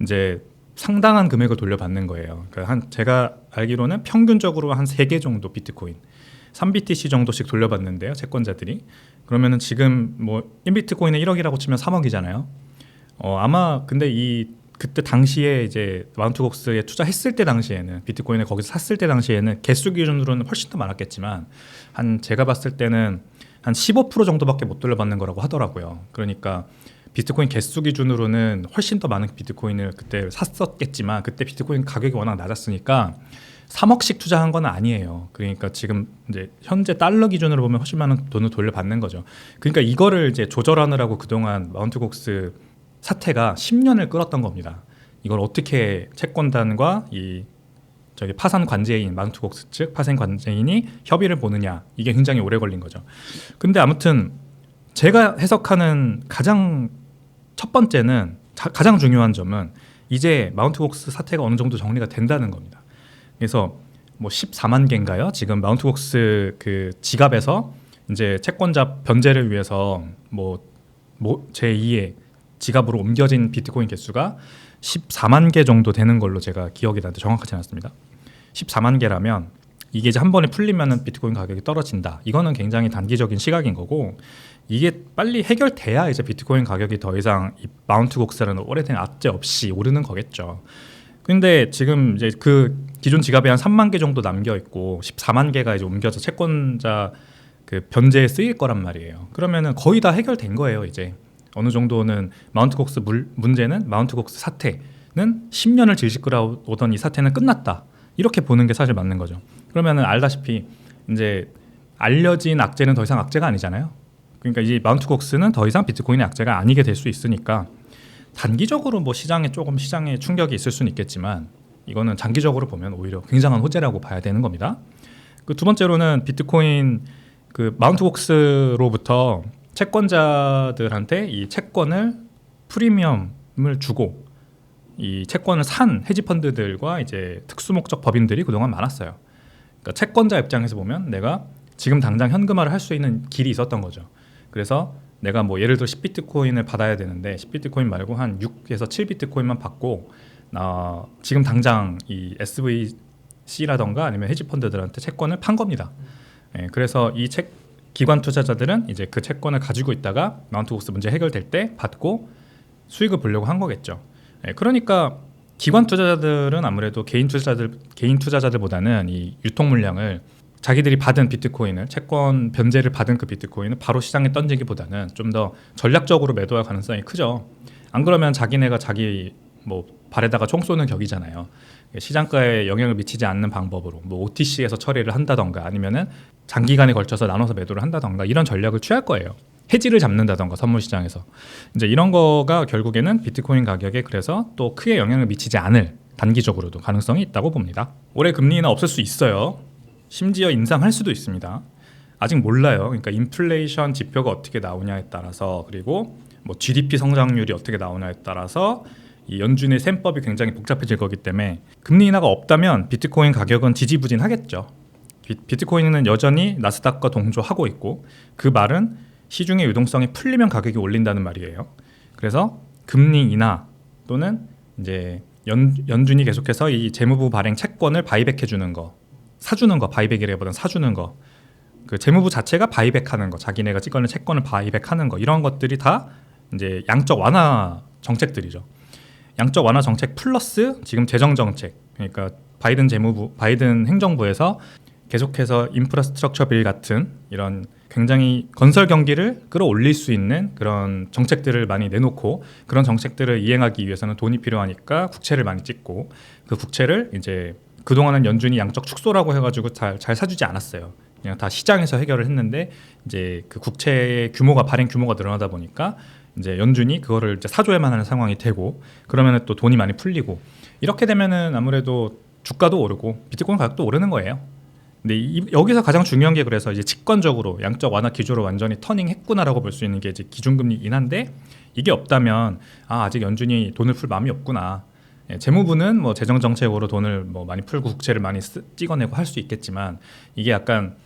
이제 상당한 금액을 돌려받는 거예요. 그러니까 제가 알기로는 평균적으로 한 3개 정도 비트코인 3BTC 정도씩 돌려받는데요. 채권자들이. 그러면은 지금 뭐 1비트코인에 1억이라고 치면 3억이잖아요. 아마 근데 그때 당시에 이제 마운트곡스에 투자했을 때 당시에는 비트코인을 거기서 샀을 때 당시에는 개수 기준으로는 훨씬 더 많았겠지만 제가 봤을 때는 한 15% 정도밖에 못 돌려받는 거라고 하더라고요. 그러니까 비트코인 개수 기준으로는 훨씬 더 많은 비트코인을 그때 샀었겠지만 그때 비트코인 가격이 워낙 낮았으니까 3억씩 투자한 건 아니에요. 그러니까 지금 이제 현재 달러 기준으로 보면 훨씬 많은 돈을 돌려받는 거죠. 그러니까 이거를 이제 조절하느라고 그동안 마운트곡스 사태가 10년을 끌었던 겁니다. 이걸 어떻게 채권단과 저기 파산 관제인 마운트곡스 측 파생 관제인이 협의를 보느냐 이게 굉장히 오래 걸린 거죠. 근데 아무튼 제가 해석하는 가장 첫 번째는 가장 중요한 점은 이제 마운트곡스 사태가 어느 정도 정리가 된다는 겁니다. 그래서 뭐 14만 개인가요? 지금 마운트곡스 그 지갑에서 이제 채권자 변제를 위해서 뭐 제2의 지갑으로 옮겨진 비트코인 개수가 14만 개 정도 되는 걸로 제가 기억이 나는데 정확하지 않습니다. 14만 개라면 이게 이제 한 번에 풀리면은 비트코인 가격이 떨어진다. 이거는 굉장히 단기적인 시각인 거고 이게 빨리 해결돼야 이제 비트코인 가격이 더 이상 이 마운트곡스라는 오래된 압제 없이 오르는 거겠죠. 근데 지금 이제 그 기존 지갑에 한 3만 개 정도 남겨 있고 14만 개가 이제 옮겨서 채권자 그 변제에 쓰일 거란 말이에요. 그러면은 거의 다 해결된 거예요. 이제 어느 정도는 마운트곡스 문제는 마운트곡스 사태는 10년을 질질 끌어오던 이 사태는 끝났다. 이렇게 보는 게 사실 맞는 거죠. 그러면은 알다시피 이제 알려진 악재는 더 이상 악재가 아니잖아요. 그러니까 이 마운트곡스는 더 이상 비트코인의 악재가 아니게 될 수 있으니까 단기적으로 뭐 시장에 충격이 있을 수는 있겠지만 이거는 장기적으로 보면 오히려 굉장한 호재라고 봐야 되는 겁니다. 그 두 번째로는 비트코인 그 마운트곡스로부터 채권자들한테 이 채권을 프리미엄을 주고 이 채권을 산 헤지펀드들과 이제 특수목적 법인들이 그동안 많았어요. 그러니까 채권자 입장에서 보면 내가 지금 당장 현금화를 할 수 있는 길이 있었던 거죠. 그래서 내가 뭐 예를 들어 10비트코인을 받아야 되는데 10비트코인 말고 한 6에서 7비트코인만 받고 지금 당장 이 C라던가 아니면 헤지 펀드들한테 채권을 판 겁니다. 그래서 이 기관 투자자들은 이제 그 채권을 가지고 있다가 마운트 고스 문제 해결될 때 받고 수익을 보려고 한 거겠죠. 그러니까 기관 투자자들은 아무래도 개인 투자자들보다는 이 유통 물량을 자기들이 받은 비트코인을 채권 변제를 받은 그 비트코인을 바로 시장에 던지기보다는 좀 더 전략적으로 매도할 가능성이 크죠. 안 그러면 자기네가 자기 뭐 발에다가 총 쏘는 격이잖아요. 시장가에 영향을 미치지 않는 방법으로 뭐 OTC에서 처리를 한다던가 아니면은 장기간에 걸쳐서 나눠서 매도를 한다던가 이런 전략을 취할 거예요. 해지를 잡는다던가 선물 시장에서 이제 이런 거가 결국에는 비트코인 가격에 그래서 또 크게 영향을 미치지 않을 단기적으로도 가능성이 있다고 봅니다. 올해 금리 인하 없을 수 있어요. 심지어 인상할 수도 있습니다. 아직 몰라요. 그러니까 인플레이션 지표가 어떻게 나오냐에 따라서 그리고 뭐 GDP 성장률이 어떻게 나오냐에 따라서 이 연준의 셈법이 굉장히 복잡해질 거기 때문에 금리 인하가 없다면 비트코인 가격은 지지부진하겠죠. 비트코인은 여전히 나스닥과 동조하고 있고 그 말은 시중의 유동성이 풀리면 가격이 올린다는 말이에요. 그래서 금리 인하 또는 이제 연준이 계속해서 이 재무부 발행 채권을 바이백해 주는 거, 사주는 거, 바이백이라기보다는 사주는 거, 그 재무부 자체가 바이백하는 거, 자기네가 찍어낸 채권을 바이백하는 거 이런 것들이 다 이제 양적 완화 정책들이죠. 양적 완화 정책 플러스 지금 재정 정책, 그러니까 바이든 행정부에서 계속해서 인프라스트럭처 빌 같은 이런 굉장히 건설 경기를 끌어올릴 수 있는 그런 정책들을 많이 내놓고 그런 정책들을 이행하기 위해서는 돈이 필요하니까 국채를 많이 찍고 그 국채를 이제 그동안은 연준이 양적 축소라고 해가지고 잘 사주지 않았어요. 그냥 다 시장에서 해결을 했는데 이제 그 국채의 규모가 발행 규모가 늘어나다 보니까 이제 연준이 그거를 이제 사줘야만 하는 상황이 되고 그러면은 또 돈이 많이 풀리고 이렇게 되면은 아무래도 주가도 오르고 비트코인 가격도 오르는 거예요. 근데 여기서 가장 중요한 게 그래서 이제 직관적으로 양적 완화 기조로 완전히 터닝했구나라고 볼 수 있는 게 이제 기준금리이긴 한데 이게 없다면 아직 연준이 돈을 풀 마음이 없구나. 재무부는 뭐 재정 정책으로 돈을 뭐 많이 풀고 국채를 많이 찍어내고 할 수 있겠지만 이게 약간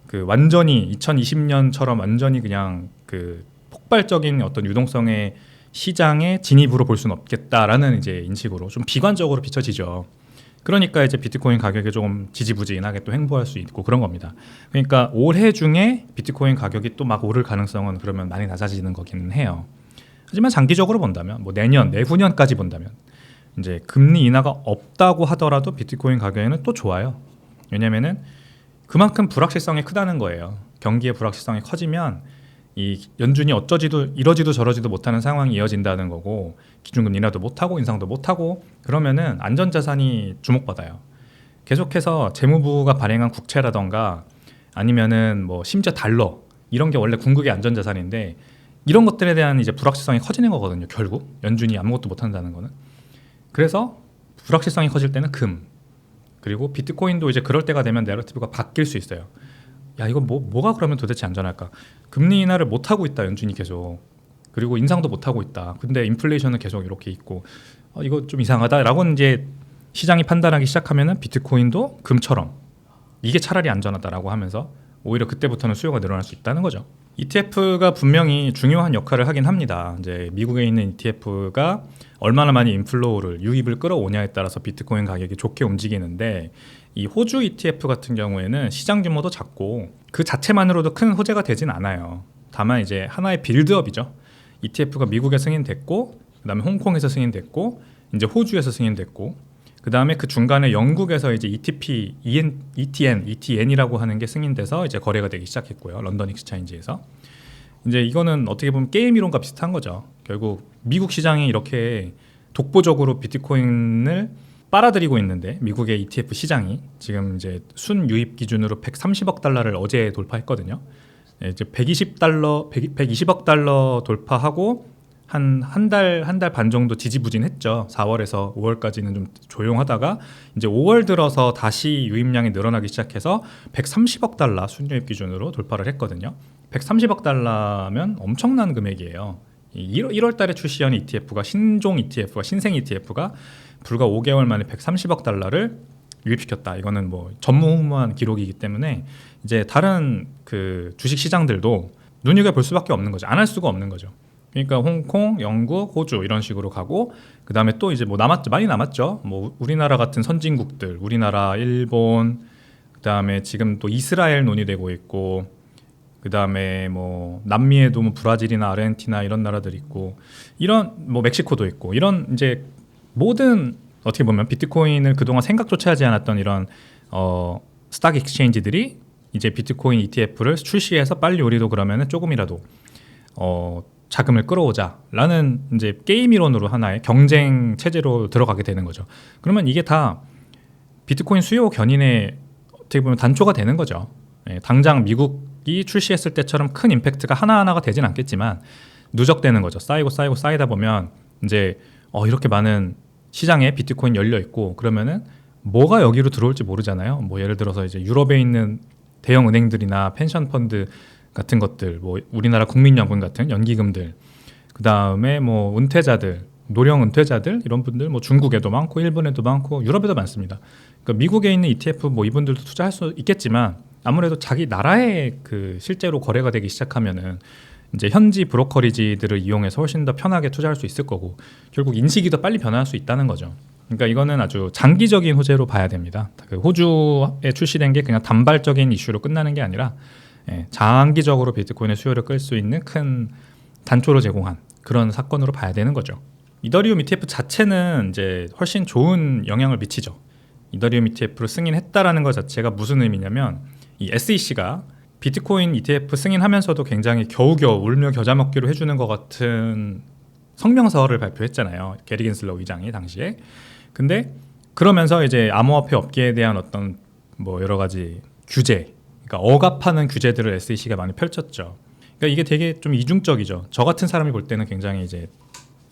그 완전히 2020년처럼 완전히 그냥 그 폭발적인 어떤 유동성의 시장의 진입으로 볼 수는 없겠다라는 이제 인식으로 좀 비관적으로 비춰지죠. 그러니까 이제 비트코인 가격이 조금 지지부진하게 또 횡보할 수 있고 그런 겁니다. 그러니까 올해 중에 비트코인 가격이 또 막 오를 가능성은 그러면 많이 낮아지는 거기는 해요. 하지만 장기적으로 본다면 뭐 내년, 내후년까지 본다면 이제 금리 인하가 없다고 하더라도 비트코인 가격에는 또 좋아요. 왜냐면은 그만큼 불확실성이 크다는 거예요. 경기의 불확실성이 커지면 이 연준이 어쩌지도 이러지도 저러지도 못하는 상황이 이어진다는 거고 기준금리 인하도 못하고 인상도 못하고 그러면은 안전자산이 주목받아요. 계속해서 재무부가 발행한 국채라던가 아니면은 뭐 심지어 달러 이런 게 원래 궁극의 안전자산인데 이런 것들에 대한 이제 불확실성이 커지는 거거든요. 결국 연준이 아무것도 못한다는 거는. 그래서 불확실성이 커질 때는 금 그리고 비트코인도 이제 그럴 때가 되면 내러티브가 바뀔 수 있어요. 야 이거 뭐가 그러면 도대체 안전할까? 금리 인하를 못 하고 있다 연준이 계속 그리고 인상도 못 하고 있다. 근데 인플레이션은 계속 이렇게 있고 이거 좀 이상하다라고 이제 시장이 판단하기 시작하면은 비트코인도 금처럼 이게 차라리 안전하다라고 하면서 오히려 그때부터는 수요가 늘어날 수 있다는 거죠. ETF가 분명히 중요한 역할을 하긴 합니다. 이제 미국에 있는 ETF가 얼마나 많이 인플로우를 유입을 끌어오냐에 따라서 비트코인 가격이 좋게 움직이는데 이 호주 ETF 같은 경우에는 시장 규모도 작고 그 자체만으로도 큰 호재가 되진 않아요. 다만 이제 하나의 빌드업이죠. ETF가 미국에 승인됐고 그다음에 홍콩에서 승인됐고 이제 호주에서 승인됐고 그다음에 그 중간에 영국에서 이제 ETN이라고 하는 게 승인돼서 이제 거래가 되기 시작했고요. 런던 익스체인지에서 이제 이거는 어떻게 보면 게임 이론과 비슷한 거죠. 결국 미국 시장이 이렇게 독보적으로 비트코인을 빨아들이고 있는데 미국의 ETF 시장이 지금 이제 순 유입 기준으로 130억 달러를 어제 돌파했거든요. 이제 120억 달러 돌파하고 한 달 반 정도 지지부진했죠. 4월에서 5월까지는 좀 조용하다가 이제 5월 들어서 다시 유입량이 늘어나기 시작해서 130억 달러 순유입 기준으로 돌파를 했거든요. 130억 달러면 엄청난 금액이에요. 1월 달에 출시한 ETF가 신생 ETF가 불과 5개월 만에 130억 달러를 유입시켰다. 이거는 뭐 전무후무한 기록이기 때문에 이제 다른 그 주식 시장들도 눈여겨볼 수밖에 없는 거죠. 안 할 수가 없는 거죠. 그러니까 홍콩, 영국, 호주 이런 식으로 가고 그다음에 또 이제 뭐 남았죠. 많이 남았죠. 뭐 우리나라 같은 선진국들, 우리나라, 일본, 그다음에 지금 또 이스라엘 논의되고 있고 그다음에 뭐 남미에도 뭐 브라질이나 아르헨티나 이런 나라들 있고 이런 뭐 멕시코도 있고 이런 이제 모든 어떻게 보면 비트코인을 그동안 생각조차 하지 않았던 이런 스탁 익스체인지들이 이제 비트코인 ETF를 출시해서 빨리 우리도 그러면은 조금이라도 자금을 끌어오자라는 이제 게임 이론으로 하나의 경쟁 체제로 들어가게 되는 거죠. 그러면 이게 다 비트코인 수요 견인의 어떻게 보면 단초가 되는 거죠. 당장 미국이 출시했을 때처럼 큰 임팩트가 하나하나가 되진 않겠지만 누적되는 거죠. 쌓이고 쌓이고 쌓이다 보면 이제 이렇게 많은 시장에 비트코인 열려 있고 그러면은 뭐가 여기로 들어올지 모르잖아요. 뭐 예를 들어서 이제 유럽에 있는 대형 은행들이나 펜션 펀드 같은 것들, 뭐 우리나라 국민연금 같은 연기금들, 그 다음에 뭐 은퇴자들, 노령 은퇴자들 이런 분들 뭐 중국에도 많고 일본에도 많고 유럽에도 많습니다. 그러니까 미국에 있는 ETF 뭐 이분들도 투자할 수 있겠지만 아무래도 자기 나라에 그 실제로 거래가 되기 시작하면은 이제 현지 브로커리지들을 이용해서 훨씬 더 편하게 투자할 수 있을 거고 결국 인식이 더 빨리 변화할 수 있다는 거죠. 그러니까 이거는 아주 장기적인 호재로 봐야 됩니다. 그 호주에 출시된 게 그냥 단발적인 이슈로 끝나는 게 아니라 장기적으로 비트코인의 수요를 끌 수 있는 큰 단초로 제공한 그런 사건으로 봐야 되는 거죠. 이더리움 ETF 자체는 이제 훨씬 좋은 영향을 미치죠. 이더리움 ETF를 승인했다라는 것 자체가 무슨 의미냐면 이 SEC가 비트코인 ETF 승인하면서도 굉장히 겨우겨우 울며 겨자 먹기로 해주는 것 같은 성명서를 발표했잖아요. 게리 겐슬러 의장이 당시에. 근데 그러면서 이제 암호화폐 업계에 대한 어떤 뭐 여러 가지 규제, 그러니까 억압하는 규제들을 SEC가 많이 펼쳤죠. 그러니까 이게 되게 좀 이중적이죠. 저 같은 사람이 볼 때는 굉장히 이제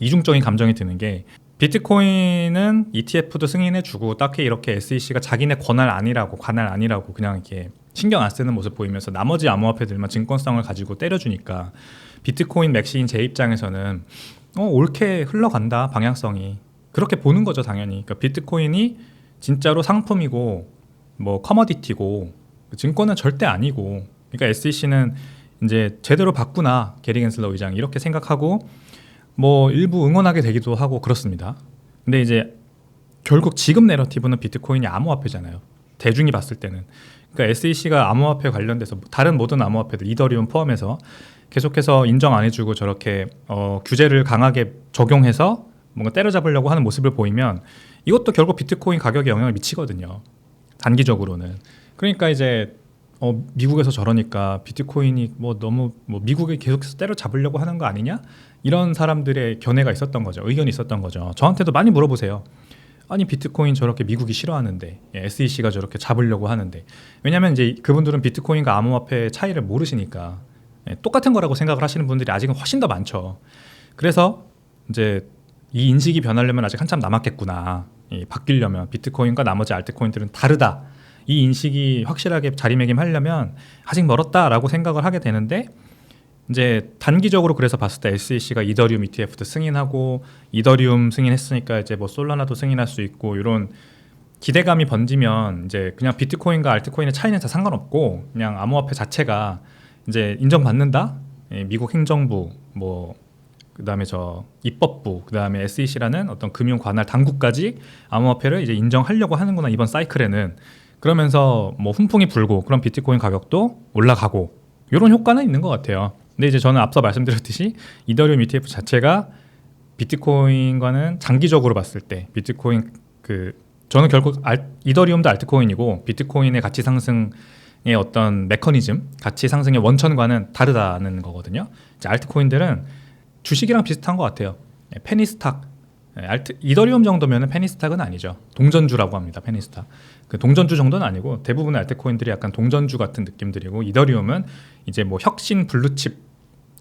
이중적인 감정이 드는 게 비트코인은 ETF도 승인해주고 딱히 이렇게 SEC가 자기네 관할 아니라고 그냥 이렇게 신경 안 쓰는 모습 보이면서 나머지 암호화폐들만 증권성을 가지고 때려주니까 비트코인 맥시인 제 입장에서는 옳게 흘러간다 방향성이 그렇게 보는 거죠 당연히. 그러니까 비트코인이 진짜로 상품이고 뭐 커머디티고 증권은 절대 아니고 그러니까 SEC는 이제 제대로 봤구나 게리 겐슬러 의장이 이렇게 생각하고 뭐 일부 응원하게 되기도 하고 그렇습니다. 근데 이제 결국 지금 내러티브는 비트코인이 암호화폐잖아요. 대중이 봤을 때는. 그러니까 SEC가 암호화폐 관련돼서 다른 모든 암호화폐들 이더리움 포함해서 계속해서 인정 안 해주고 저렇게 규제를 강하게 적용해서 뭔가 때려잡으려고 하는 모습을 보이면 이것도 결국 비트코인 가격에 영향을 미치거든요. 단기적으로는. 그러니까 이제 미국에서 저러니까 비트코인이 뭐 너무 뭐 미국이 계속해서 때려잡으려고 하는 거 아니냐? 이런 사람들의 견해가 있었던 거죠. 의견이 있었던 거죠. 저한테도 많이 물어보세요. 아니 비트코인 저렇게 미국이 싫어하는데 SEC가 저렇게 잡으려고 하는데 왜냐하면 이제 그분들은 비트코인과 암호화폐의 차이를 모르시니까 똑같은 거라고 생각을 하시는 분들이 아직은 훨씬 더 많죠. 그래서 이제 이 인식이 변하려면 아직 한참 남았겠구나. 바뀌려면 비트코인과 나머지 알트코인들은 다르다. 이 인식이 확실하게 자리매김하려면 아직 멀었다라고 생각을 하게 되는데 이제 단기적으로 그래서 봤을 때 SEC가 이더리움 ETF도 승인하고 이더리움 승인했으니까 이제 뭐 솔라나도 승인할 수 있고 이런 기대감이 번지면 이제 그냥 비트코인과 알트코인의 차이는 다 상관없고 그냥 암호화폐 자체가 이제 인정받는다. 미국 행정부 뭐 그다음에 저 입법부 그다음에 SEC라는 어떤 금융 관할 당국까지 암호화폐를 이제 인정하려고 하는구나 이번 사이클에는. 그러면서 뭐 훈풍이 불고 그럼 비트코인 가격도 올라가고 이런 효과는 있는 것 같아요. 근데 이제 저는 앞서 말씀드렸듯이 이더리움 ETF 자체가 비트코인과는 장기적으로 봤을 때 비트코인 저는 결국 이더리움도 알트코인이고 비트코인의 가치 상승의 어떤 메커니즘, 가치 상승의 원천과는 다르다는 거거든요. 이제 알트코인들은 주식이랑 비슷한 것 같아요. 페니스탁, 이더리움 정도면은 페니스탁은 아니죠. 동전주라고 합니다. 페니스탁. 그 동전주 정도는 아니고 대부분의 알트코인들이 약간 동전주 같은 느낌들이고 이더리움은 이제 뭐 혁신 블루칩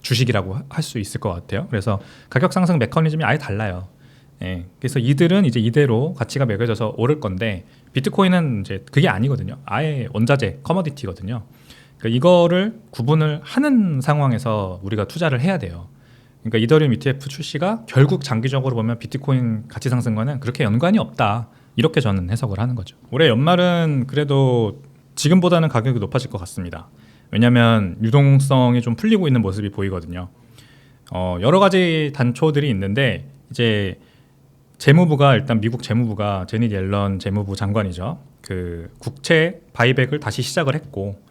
주식이라고 할 수 있을 것 같아요. 그래서 가격 상승 메커니즘이 아예 달라요. 그래서 이들은 이제 이대로 가치가 매겨져서 오를 건데 비트코인은 이제 그게 아니거든요. 아예 원자재 커머디티거든요. 그러니까 이거를 구분을 하는 상황에서 우리가 투자를 해야 돼요. 그러니까 이더리움 ETF 출시가 결국 장기적으로 보면 비트코인 가치 상승과는 그렇게 연관이 없다. 이렇게 저는 해석을 하는 거죠. 올해 연말은 그래도 지금보다는 가격이 높아질 것 같습니다. 왜냐하면 유동성이 좀 풀리고 있는 모습이 보이거든요. 여러 가지 단초들이 있는데 이제 재무부가 일단 미국 재무부가 제닛 옐런 재무부 장관이죠. 그 국채 바이백을 다시 시작을 했고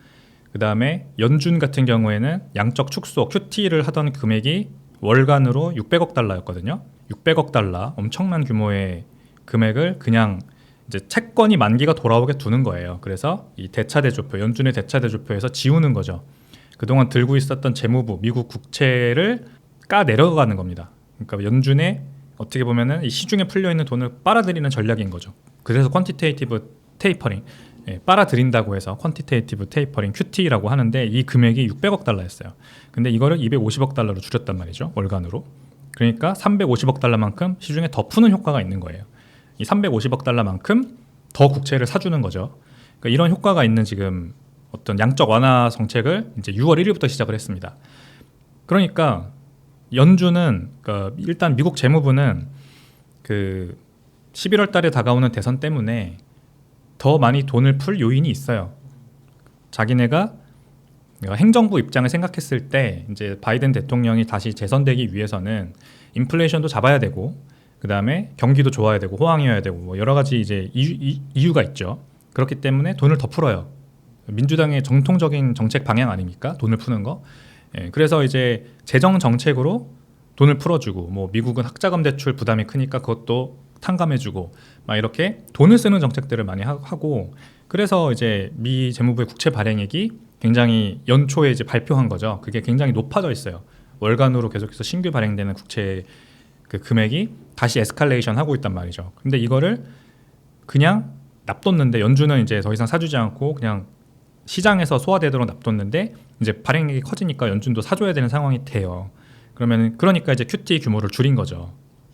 그 다음에 연준 같은 경우에는 양적 축소 QT를 하던 금액이 월간으로 600억 달러였거든요. 600억 달러 엄청난 규모의 금액을 그냥 이제 채권이 만기가 돌아오게 두는 거예요. 그래서 이 대차대조표 연준의 대차대조표에서 지우는 거죠. 그동안 들고 있었던 재무부 미국 국채를 까 내려가는 겁니다. 그러니까 연준의 어떻게 보면은 이 시중에 풀려 있는 돈을 빨아들이는 전략인 거죠. 그래서 퀀티테이티브 테이퍼링 빨아들인다고 해서 퀀티테이티브 테이퍼링 QT라고 하는데 이 금액이 600억 달러였어요. 근데 이거를 250억 달러로 줄였단 말이죠. 월간으로. 그러니까 350억 달러만큼 시중에 더 푸는 효과가 있는 거예요. 이 350억 달러만큼 더 국채를 사주는 거죠. 그러니까 이런 효과가 있는 지금 어떤 양적 완화 정책을 이제 6월 1일부터 시작을 했습니다. 그러니까 연준은 그러니까 일단 미국 재무부는 그 11월 달에 다가오는 대선 때문에 더 많이 돈을 풀 요인이 있어요. 자기네가 행정부 입장을 생각했을 때 이제 바이든 대통령이 다시 재선되기 위해서는 인플레이션도 잡아야 되고 그 다음에 경기도 좋아야 되고 호황이어야 되고 뭐 여러 가지 이제 이유가 있죠. 그렇기 때문에 돈을 더 풀어요. 민주당의 정통적인 정책 방향 아닙니까? 돈을 푸는 거. 그래서 이제 재정 정책으로 돈을 풀어주고 뭐 미국은 학자금 대출 부담이 크니까 그것도 탕감해주고 막 이렇게 돈을 쓰는 정책들을 많이 하고 그래서 이제 미 재무부의 국채 발행액이 굉장히 연초에 이제 발표한 거죠. 그게 굉장히 높아져 있어요. 월간으로 계속해서 신규 발행되는 국채 그 금액이 다시 에스컬레이션 하고 있단 말이죠. 근데 이거를 그냥 납뒀는데 연준은 이제 더 이상 사주지 않고 그냥 시장에서 소화되도록 납뒀는데 이제 발행액이 커지니까 연준도 사줘야 되는 상황이 돼요. 그러니까 이제 QT 규모를 줄인 거죠.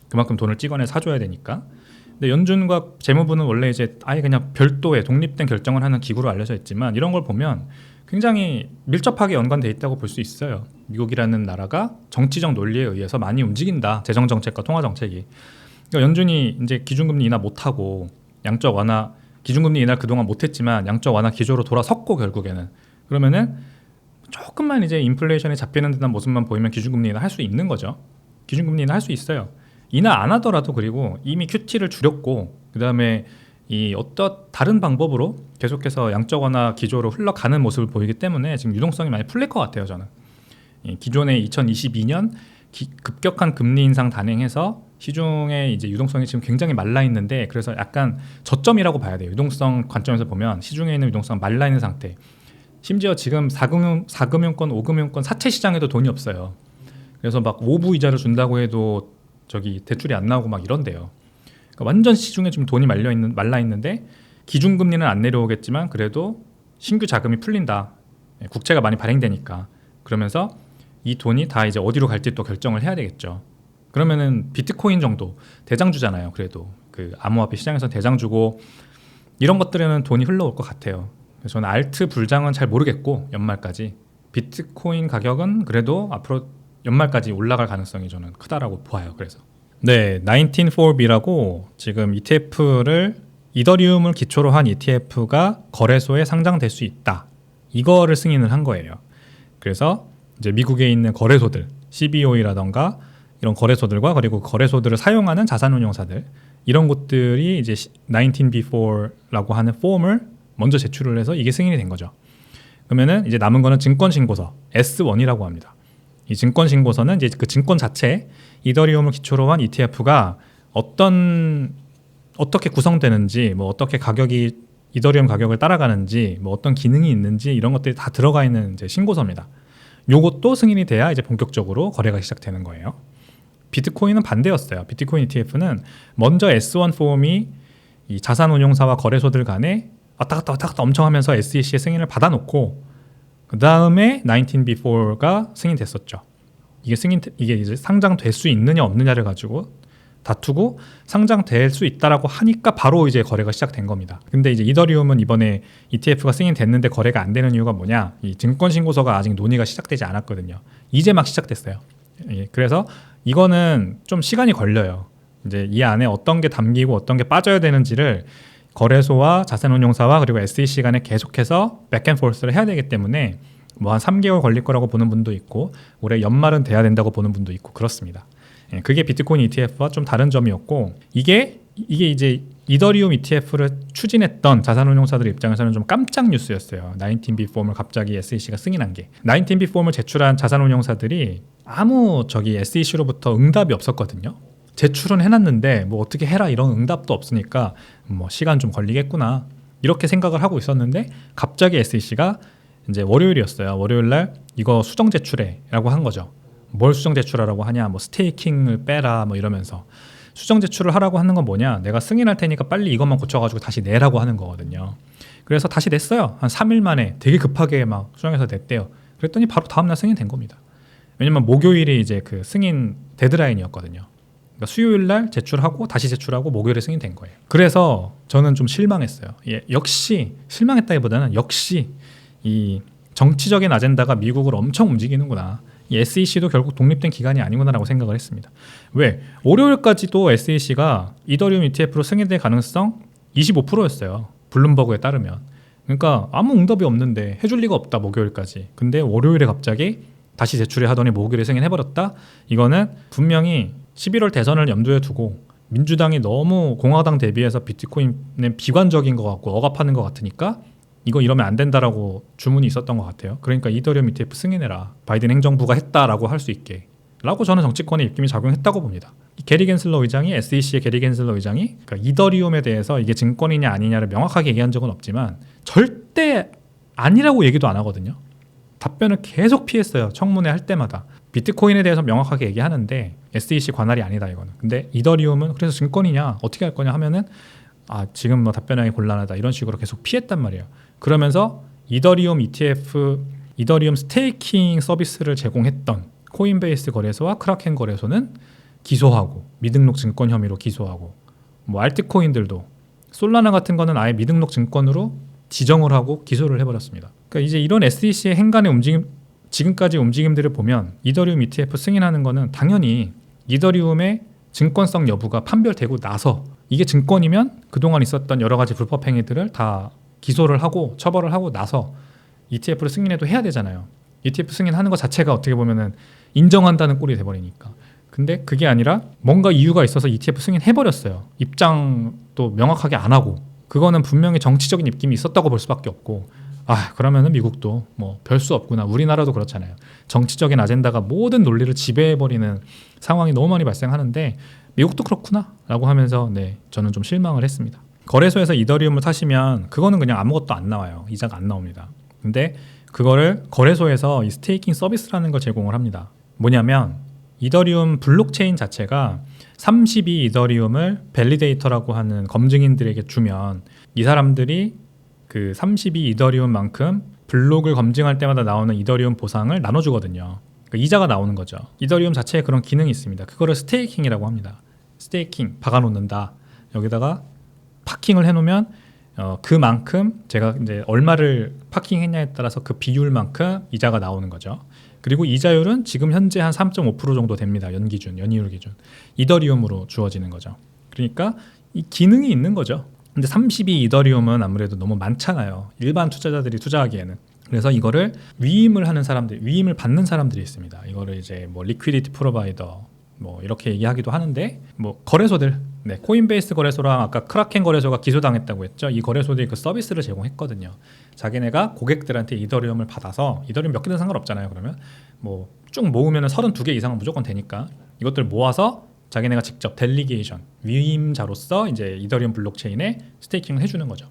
그만큼 돈을 찍어내 사줘야 되니까. 근데 연준과 재무부는 원래 이제 아예 그냥 별도의 독립된 결정을 하는 기구로 알려져 있지만 이런 걸 보면 굉장히 밀접하게 연관돼 있다고 볼 수 있어요. 미국이라는 나라가 정치적 논리에 의해서 많이 움직인다. 재정 정책과 통화 정책이. 그러니까 연준이 이제 기준금리 인하 못하고 양적 완화 기준금리 인하 그동안 못했지만 양적 완화 기조로 돌아섰고 결국에는 그러면은 조금만 이제 인플레이션이 잡히는 듯한 모습만 보이면 기준금리 인하 할 수 있는 거죠. 기준금리 인하 할 수 있어요. 인하 안 하더라도 그리고 이미 QT를 줄였고 그 다음에 이 어떤 다른 방법으로 계속해서 양적 완화 기조로 흘러가는 모습을 보이기 때문에 지금 유동성이 많이 풀릴 것 같아요. 저는 기존의 2022년 급격한 금리 인상 단행해서 시중에 이제 유동성이 지금 굉장히 말라 있는데 그래서 약간 저점이라고 봐야 돼요. 유동성 관점에서 보면 시중에 있는 유동성 말라 있는 상태. 심지어 지금 4금융권, 5금융권 사채 시장에도 돈이 없어요. 그래서 막 5부 이자를 준다고 해도 저기 대출이 안 나오고 막 이런데요. 그러니까 완전 시중에 지금 돈이 말라 있는데 기준금리는 안 내려오겠지만 그래도 신규 자금이 풀린다. 국채가 많이 발행되니까. 그러면서 이 돈이 다 이제 어디로 갈지 또 결정을 해야 되겠죠. 그러면은 비트코인 정도 대장주잖아요. 그래도 그 암호화폐 시장에서 대장주고 이런 것들에는 돈이 흘러올 것 같아요. 그래서 저는 알트 불장은 잘 모르겠고 연말까지 비트코인 가격은 그래도 앞으로 연말까지 올라갈 가능성이 저는 크다라고 보아요. 그래서 194B라고 지금 ETF를 이더리움을 기초로 한 ETF가 거래소에 상장될 수 있다. 이거를 승인을 한 거예요. 그래서 이제 미국에 있는 거래소들, CBOE라던가 이런 거래소들과 그리고 거래소들을 사용하는 자산운용사들 이런 곳들이 이제 19B4라고 하는 폼을 먼저 제출을 해서 이게 승인이 된 거죠. 그러면은 이제 남은 거는 증권신고서 S1이라고 합니다. 이 증권신고서는 이제 그 증권 자체 이더리움을 기초로 한 ETF가 어떻게 구성되는지 뭐 어떻게 가격이 이더리움 가격을 따라가는지 뭐 어떤 기능이 있는지 이런 것들이 다 들어가 있는 이제 신고서입니다. 요것도 승인이 돼야 이제 본격적으로 거래가 시작되는 거예요. 비트코인은 반대였어요. 비트코인 ETF는 먼저 S1 폼이 이 자산운용사와 거래소들 간에 왔다 갔다 엄청 하면서 SEC의 승인을 받아놓고 그 다음에 19B4가 승인됐었죠. 이게 이제 상장될 수 있느냐 없느냐를 가지고 다투고 상장될 수 있다라고 하니까 바로 이제 거래가 시작된 겁니다. 근데 이제 이더리움은 이번에 ETF가 승인됐는데 거래가 안 되는 이유가 뭐냐? 이 증권 신고서가 아직 논의가 시작되지 않았거든요. 이제 막 시작됐어요. 그래서 이거는 좀 시간이 걸려요. 이제 이 안에 어떤 게 담기고 어떤 게 빠져야 되는지를 거래소와 자산운용사와 그리고 SEC 간에 계속해서 백앤포스를 해야 되기 때문에 뭐 한 3개월 걸릴 거라고 보는 분도 있고 올해 연말은 돼야 된다고 보는 분도 있고 그렇습니다. 예, 그게 비트코인 ETF와 좀 다른 점이었고 이게 이제 이더리움 ETF를 추진했던 자산운용사들 입장에서는 좀 깜짝 뉴스였어요. 19B 폼을 갑자기 SEC가 승인한 게. 19B 폼을 제출한 자산운용사들이 아무 SEC로부터 응답이 없었거든요. 제출은 해놨는데 뭐 어떻게 해라 이런 응답도 없으니까 뭐 시간 좀 걸리겠구나 이렇게 생각을 하고 있었는데 갑자기 SEC가 이제 월요일이었어요. 월요일 날 이거 수정 제출해라고 한 거죠. 뭘 수정 제출하라고 하냐, 뭐 스테이킹을 빼라 뭐 이러면서 수정 제출을 하라고 하는 건 뭐냐, 내가 승인할 테니까 빨리 이것만 고쳐가지고 다시 내라고 하는 거거든요. 그래서 다시 냈어요. 한 3일 만에 되게 급하게 막 수정해서 냈대요. 그랬더니 바로 다음날 승인된 겁니다. 왜냐면 목요일이 이제 그 승인 데드라인이었거든요. 그러니까 수요일 날 제출하고 다시 제출하고 목요일에 승인된 거예요. 그래서 저는 좀 실망했어요. 예, 역시 실망했다기보다는 역시 이 정치적인 아젠다가 미국을 엄청 움직이는구나. 이 SEC도 결국 독립된 기관이 아니구나라고 생각을 했습니다. 왜? 월요일까지도 SEC가 이더리움 ETF로 승인될 가능성 25%였어요. 블룸버그에 따르면. 그러니까 아무 응답이 없는데 해줄 리가 없다 목요일까지. 근데 월요일에 갑자기 다시 제출해 하더니 목요일에 승인해버렸다? 이거는 분명히 11월 대선을 염두에 두고 민주당이 너무 공화당 대비해서 비트코인은 비관적인 것 같고 억압하는 것 같으니까 이거 이러면 안 된다라고 주문이 있었던 것 같아요. 그러니까 이더리움 ETF 승인해라. 바이든 행정부가 했다라고 할 수 있게. 라고 저는 정치권의 입김이 작용했다고 봅니다. 게리 겐슬러 의장이 SEC의 게리 겐슬러 의장이 그러니까 이더리움에 대해서 이게 증권이냐 아니냐를 명확하게 얘기한 적은 없지만 절대 아니라고 얘기도 안 하거든요. 답변을 계속 피했어요. 청문회 할 때마다. 비트코인에 대해서 명확하게 얘기하는데 SEC 관할이 아니다 이거는. 근데 이더리움은 그래서 증권이냐 어떻게 할 거냐 하면은 지금 뭐 답변하기 곤란하다 이런 식으로 계속 피했단 말이에요. 그러면서 이더리움 ETF, 이더리움 스테이킹 서비스를 제공했던 코인베이스 거래소와 크라켄 거래소는 기소하고 미등록 증권 혐의로 기소하고 뭐 알트코인들도 솔라나 같은 거는 아예 미등록 증권으로 지정을 하고 기소를 해버렸습니다. 그러니까 이제 이런 SEC의 행간의 움직임, 지금까지 움직임들을 보면 이더리움 ETF 승인하는 거는 당연히 이더리움의 증권성 여부가 판별되고 나서 이게 증권이면 그동안 있었던 여러 가지 불법 행위들을 다 기소를 하고 처벌을 하고 나서 ETF를 승인해도 해야 되잖아요. ETF 승인하는 것 자체가 어떻게 보면은 인정한다는 꼴이 돼버리니까. 근데 그게 아니라 뭔가 이유가 있어서 ETF 승인해버렸어요. 입장도 명확하게 안 하고. 그거는 분명히 정치적인 입김이 있었다고 볼 수밖에 없고 그러면은 미국도 뭐 별 수 없구나. 우리나라도 그렇잖아요. 정치적인 아젠다가 모든 논리를 지배해버리는 상황이 너무 많이 발생하는데 미국도 그렇구나 라고 하면서 저는 좀 실망을 했습니다. 거래소에서 이더리움을 사시면 그거는 그냥 아무것도 안 나와요. 이자가 안 나옵니다. 근데 그거를 거래소에서 이 스테이킹 서비스라는 걸 제공을 합니다. 뭐냐면 이더리움 블록체인 자체가 32 이더리움을 밸리데이터라고 하는 검증인들에게 주면 이 사람들이 그 32 이더리움만큼 블록을 검증할 때마다 나오는 이더리움 보상을 나눠주거든요. 그러니까 이자가 나오는 거죠. 이더리움 자체에 그런 기능이 있습니다. 그거를 스테이킹이라고 합니다. 스테이킹 박아놓는다. 여기다가 파킹을 해놓으면 그만큼 제가 이제 얼마를 파킹했냐에 따라서 그 비율만큼 이자가 나오는 거죠. 그리고 이자율은 지금 현재 한 3.5% 정도 됩니다. 연이율 기준. 이더리움으로 주어지는 거죠. 그러니까 이 기능이 있는 거죠. 근데 32 이더리움은 아무래도 너무 많잖아요. 일반 투자자들이 투자하기에는. 그래서 이거를 위임을 하는 사람들, 위임을 받는 사람들이 있습니다. 이거를 이제 뭐 리퀴디티 프로바이더 뭐 이렇게 얘기하기도 하는데 뭐 거래소들, 코인베이스 거래소랑 아까 크라켄 거래소가 기소당했다고 했죠. 이 거래소들이 그 서비스를 제공했거든요. 자기네가 고객들한테 이더리움을 받아서 이더리움 몇 개든 상관없잖아요. 그러면 뭐 쭉 모으면 32개 이상은 무조건 되니까 이것들 모아서 자기네가 직접 델리게이션, 위임자로서 이제 이더리움 블록체인에 스테이킹을 해주는 거죠.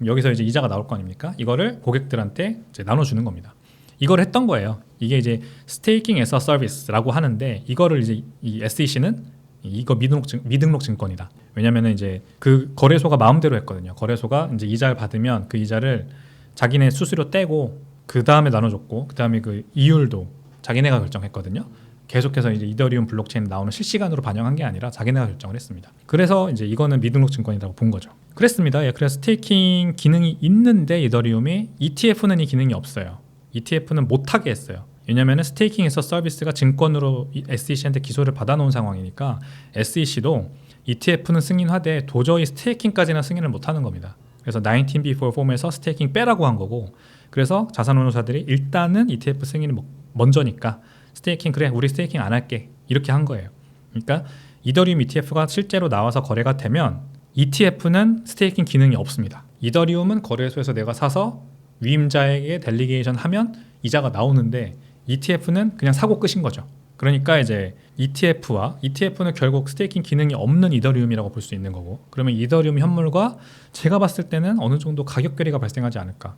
여기서 이제 이자가 나올 거 아닙니까? 이거를 고객들한테 이제 나눠주는 겁니다. 이걸 했던 거예요. 이게 이제 스테이킹 에서 서비스라고 하는데 이거를 이제 이 SEC는 이거 미등록 증권이다. 왜냐면은 이제 그 거래소가 마음대로 했거든요. 거래소가 이제 이자를 받으면 그 이자를 자기네 수수료 떼고 그 다음에 나눠줬고 그 다음에 그 이율도 자기네가 결정했거든요. 계속해서 이제 이더리움 블록체인 나오는 실시간으로 반영한 게 아니라 자기네가 결정을 했습니다. 그래서 이제 이거는 미등록 증권이라고 본 거죠. 그랬습니다. 그래서 스테이킹 기능이 있는데 이더리움이 ETF는 이 기능이 없어요. ETF는 못하게 했어요. 왜냐하면 스테이킹에서 서비스가 증권으로 SEC한테 기소를 받아놓은 상황이니까 SEC도 ETF는 승인하되 도저히 스테이킹까지는 승인을 못하는 겁니다. 그래서 19B4 폼에서 스테이킹 빼라고 한 거고 그래서 자산운용사들이 일단은 ETF 승인이 먼저니까 스테이킹 그래 우리 스테이킹 안 할게 이렇게 한 거예요. 그러니까 이더리움 ETF가 실제로 나와서 거래가 되면 ETF는 스테이킹 기능이 없습니다. 이더리움은 거래소에서 내가 사서 위임자에게 델리게이션 하면 이자가 나오는데 ETF는 그냥 사고 끝인 거죠. 그러니까 이제 ETF는 결국 스테이킹 기능이 없는 이더리움이라고 볼 수 있는 거고, 그러면 이더리움 현물과 제가 봤을 때는 어느 정도 가격 괴리가 발생하지 않을까.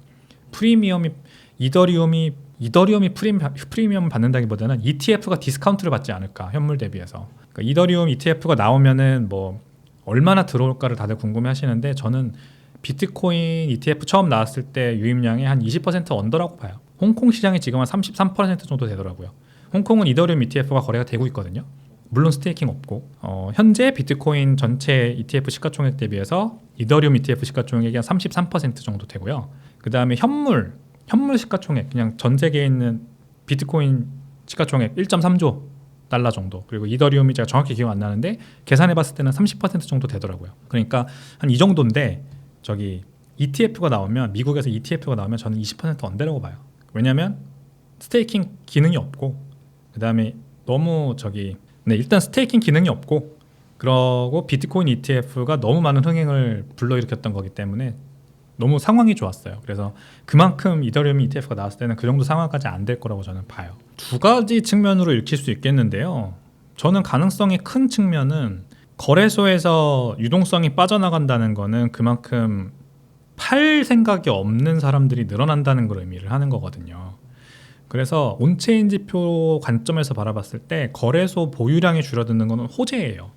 이더리움이 프리미엄을 받는다기보다는 ETF가 디스카운트를 받지 않을까, 현물 대비해서. 그러니까 이더리움 ETF가 나오면은 뭐 얼마나 들어올까를 다들 궁금해하시는데, 저는 비트코인 ETF 처음 나왔을 때 유입량이 한 20% 언더라고 봐요. 홍콩 시장이 지금 한 33% 정도 되더라고요. 홍콩은 이더리움 ETF가 거래가 되고 있거든요. 물론 스테이킹 없고, 현재 비트코인 전체 ETF 시가총액 대비해서 이더리움 ETF 시가총액이 한 33% 정도 되고요. 그 다음에 현물 시가총액, 그냥 전 세계에 있는 비트코인 시가총액 1.3조 달러 정도, 그리고 이더리움이 제가 정확히 기억 안 나는데 계산해봤을 때는 30% 정도 되더라고요. 그러니까 한 이 정도인데, 저기 ETF가 나오면, 미국에서 ETF가 나오면 저는 20% 언더라고 봐요. 왜냐하면 스테이킹 기능이 없고, 그 다음에 너무 일단 스테이킹 기능이 없고, 그러고 비트코인 ETF가 너무 많은 흥행을 불러일으켰던 거기 때문에 너무 상황이 좋았어요. 그래서 그만큼 이더리움 ETF가 나왔을 때는 그 정도 상황까지 안 될 거라고 저는 봐요. 두 가지 측면으로 읽힐 수 있겠는데요. 저는 가능성이 큰 측면은, 거래소에서 유동성이 빠져나간다는 거는 그만큼 팔 생각이 없는 사람들이 늘어난다는 걸 의미를 하는 거거든요. 그래서 온체인 지표 관점에서 바라봤을 때 거래소 보유량이 줄어드는 거는 호재예요.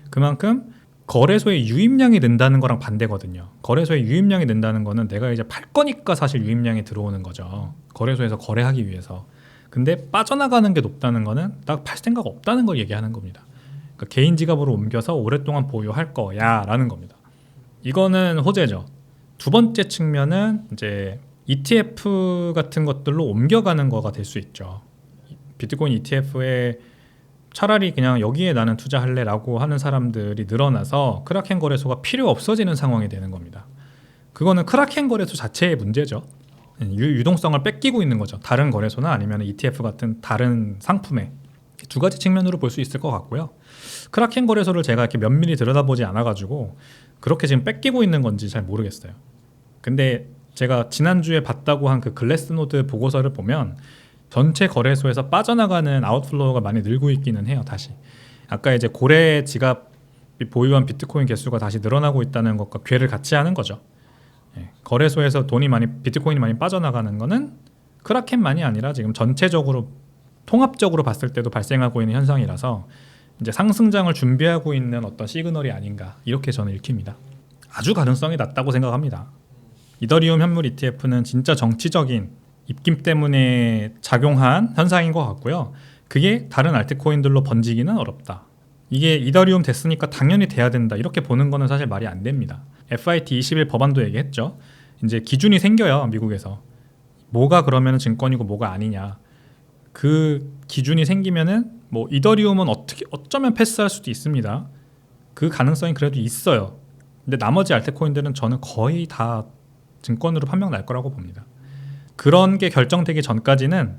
그만큼 거래소의 유입량이 는다는 거랑 반대거든요. 거래소의 유입량이 는다는 거는 내가 이제 팔 거니까 사실 유입량이 들어오는 거죠. 거래소에서 거래하기 위해서. 근데 빠져나가는 게 높다는 거는 나 팔 생각 없다는 걸 얘기하는 겁니다. 그러니까 개인 지갑으로 옮겨서 오랫동안 보유할 거야 라는 겁니다. 이거는 호재죠. 두 번째 측면은 이제 ETF 같은 것들로 옮겨가는 거가 될 수 있죠. 비트코인 ETF에 차라리 그냥 여기에 나는 투자할래 라고 하는 사람들이 늘어나서 크라켄 거래소가 필요 없어지는 상황이 되는 겁니다. 그거는 크라켄 거래소 자체의 문제죠. 유동성을 뺏기고 있는 거죠. 다른 거래소나 아니면 ETF 같은 다른 상품에. 두 가지 측면으로 볼 수 있을 것 같고요. 크라켄 거래소를 제가 이렇게 면밀히 들여다보지 않아가지고 그렇게 지금 뺏기고 있는 건지 잘 모르겠어요. 근데 제가 지난주에 봤다고 한 그 글래스노드 보고서를 보면 전체 거래소에서 빠져나가는 아웃플로우가 많이 늘고 있기는 해요. 다시 아까 이제 고래 지갑이 보유한 비트코인 개수가 다시 늘어나고 있다는 것과 괴를 같이 하는 거죠. 거래소에서 비트코인이 많이 빠져나가는 거는 크라켄만이 아니라 지금 전체적으로 통합적으로 봤을 때도 발생하고 있는 현상이라서 이제 상승장을 준비하고 있는 어떤 시그널이 아닌가, 이렇게 저는 읽힙니다. 아주 가능성이 낮다고 생각합니다. 이더리움 현물 ETF는 진짜 정치적인 입김 때문에 작용한 현상인 것 같고요. 그게 다른 알트코인들로 번지기는 어렵다. 이게 이더리움 됐으니까 당연히 돼야 된다, 이렇게 보는 거는 사실 말이 안 됩니다. FIT 21 법안도 얘기했죠. 이제 기준이 생겨요. 미국에서 뭐가 그러면 증권이고 뭐가 아니냐. 그 기준이 생기면은 뭐 이더리움은 어쩌면 패스할 수도 있습니다. 그 가능성이 그래도 있어요. 근데 나머지 알트코인들은 저는 거의 다 증권으로 판명 날 거라고 봅니다. 그런 게 결정되기 전까지는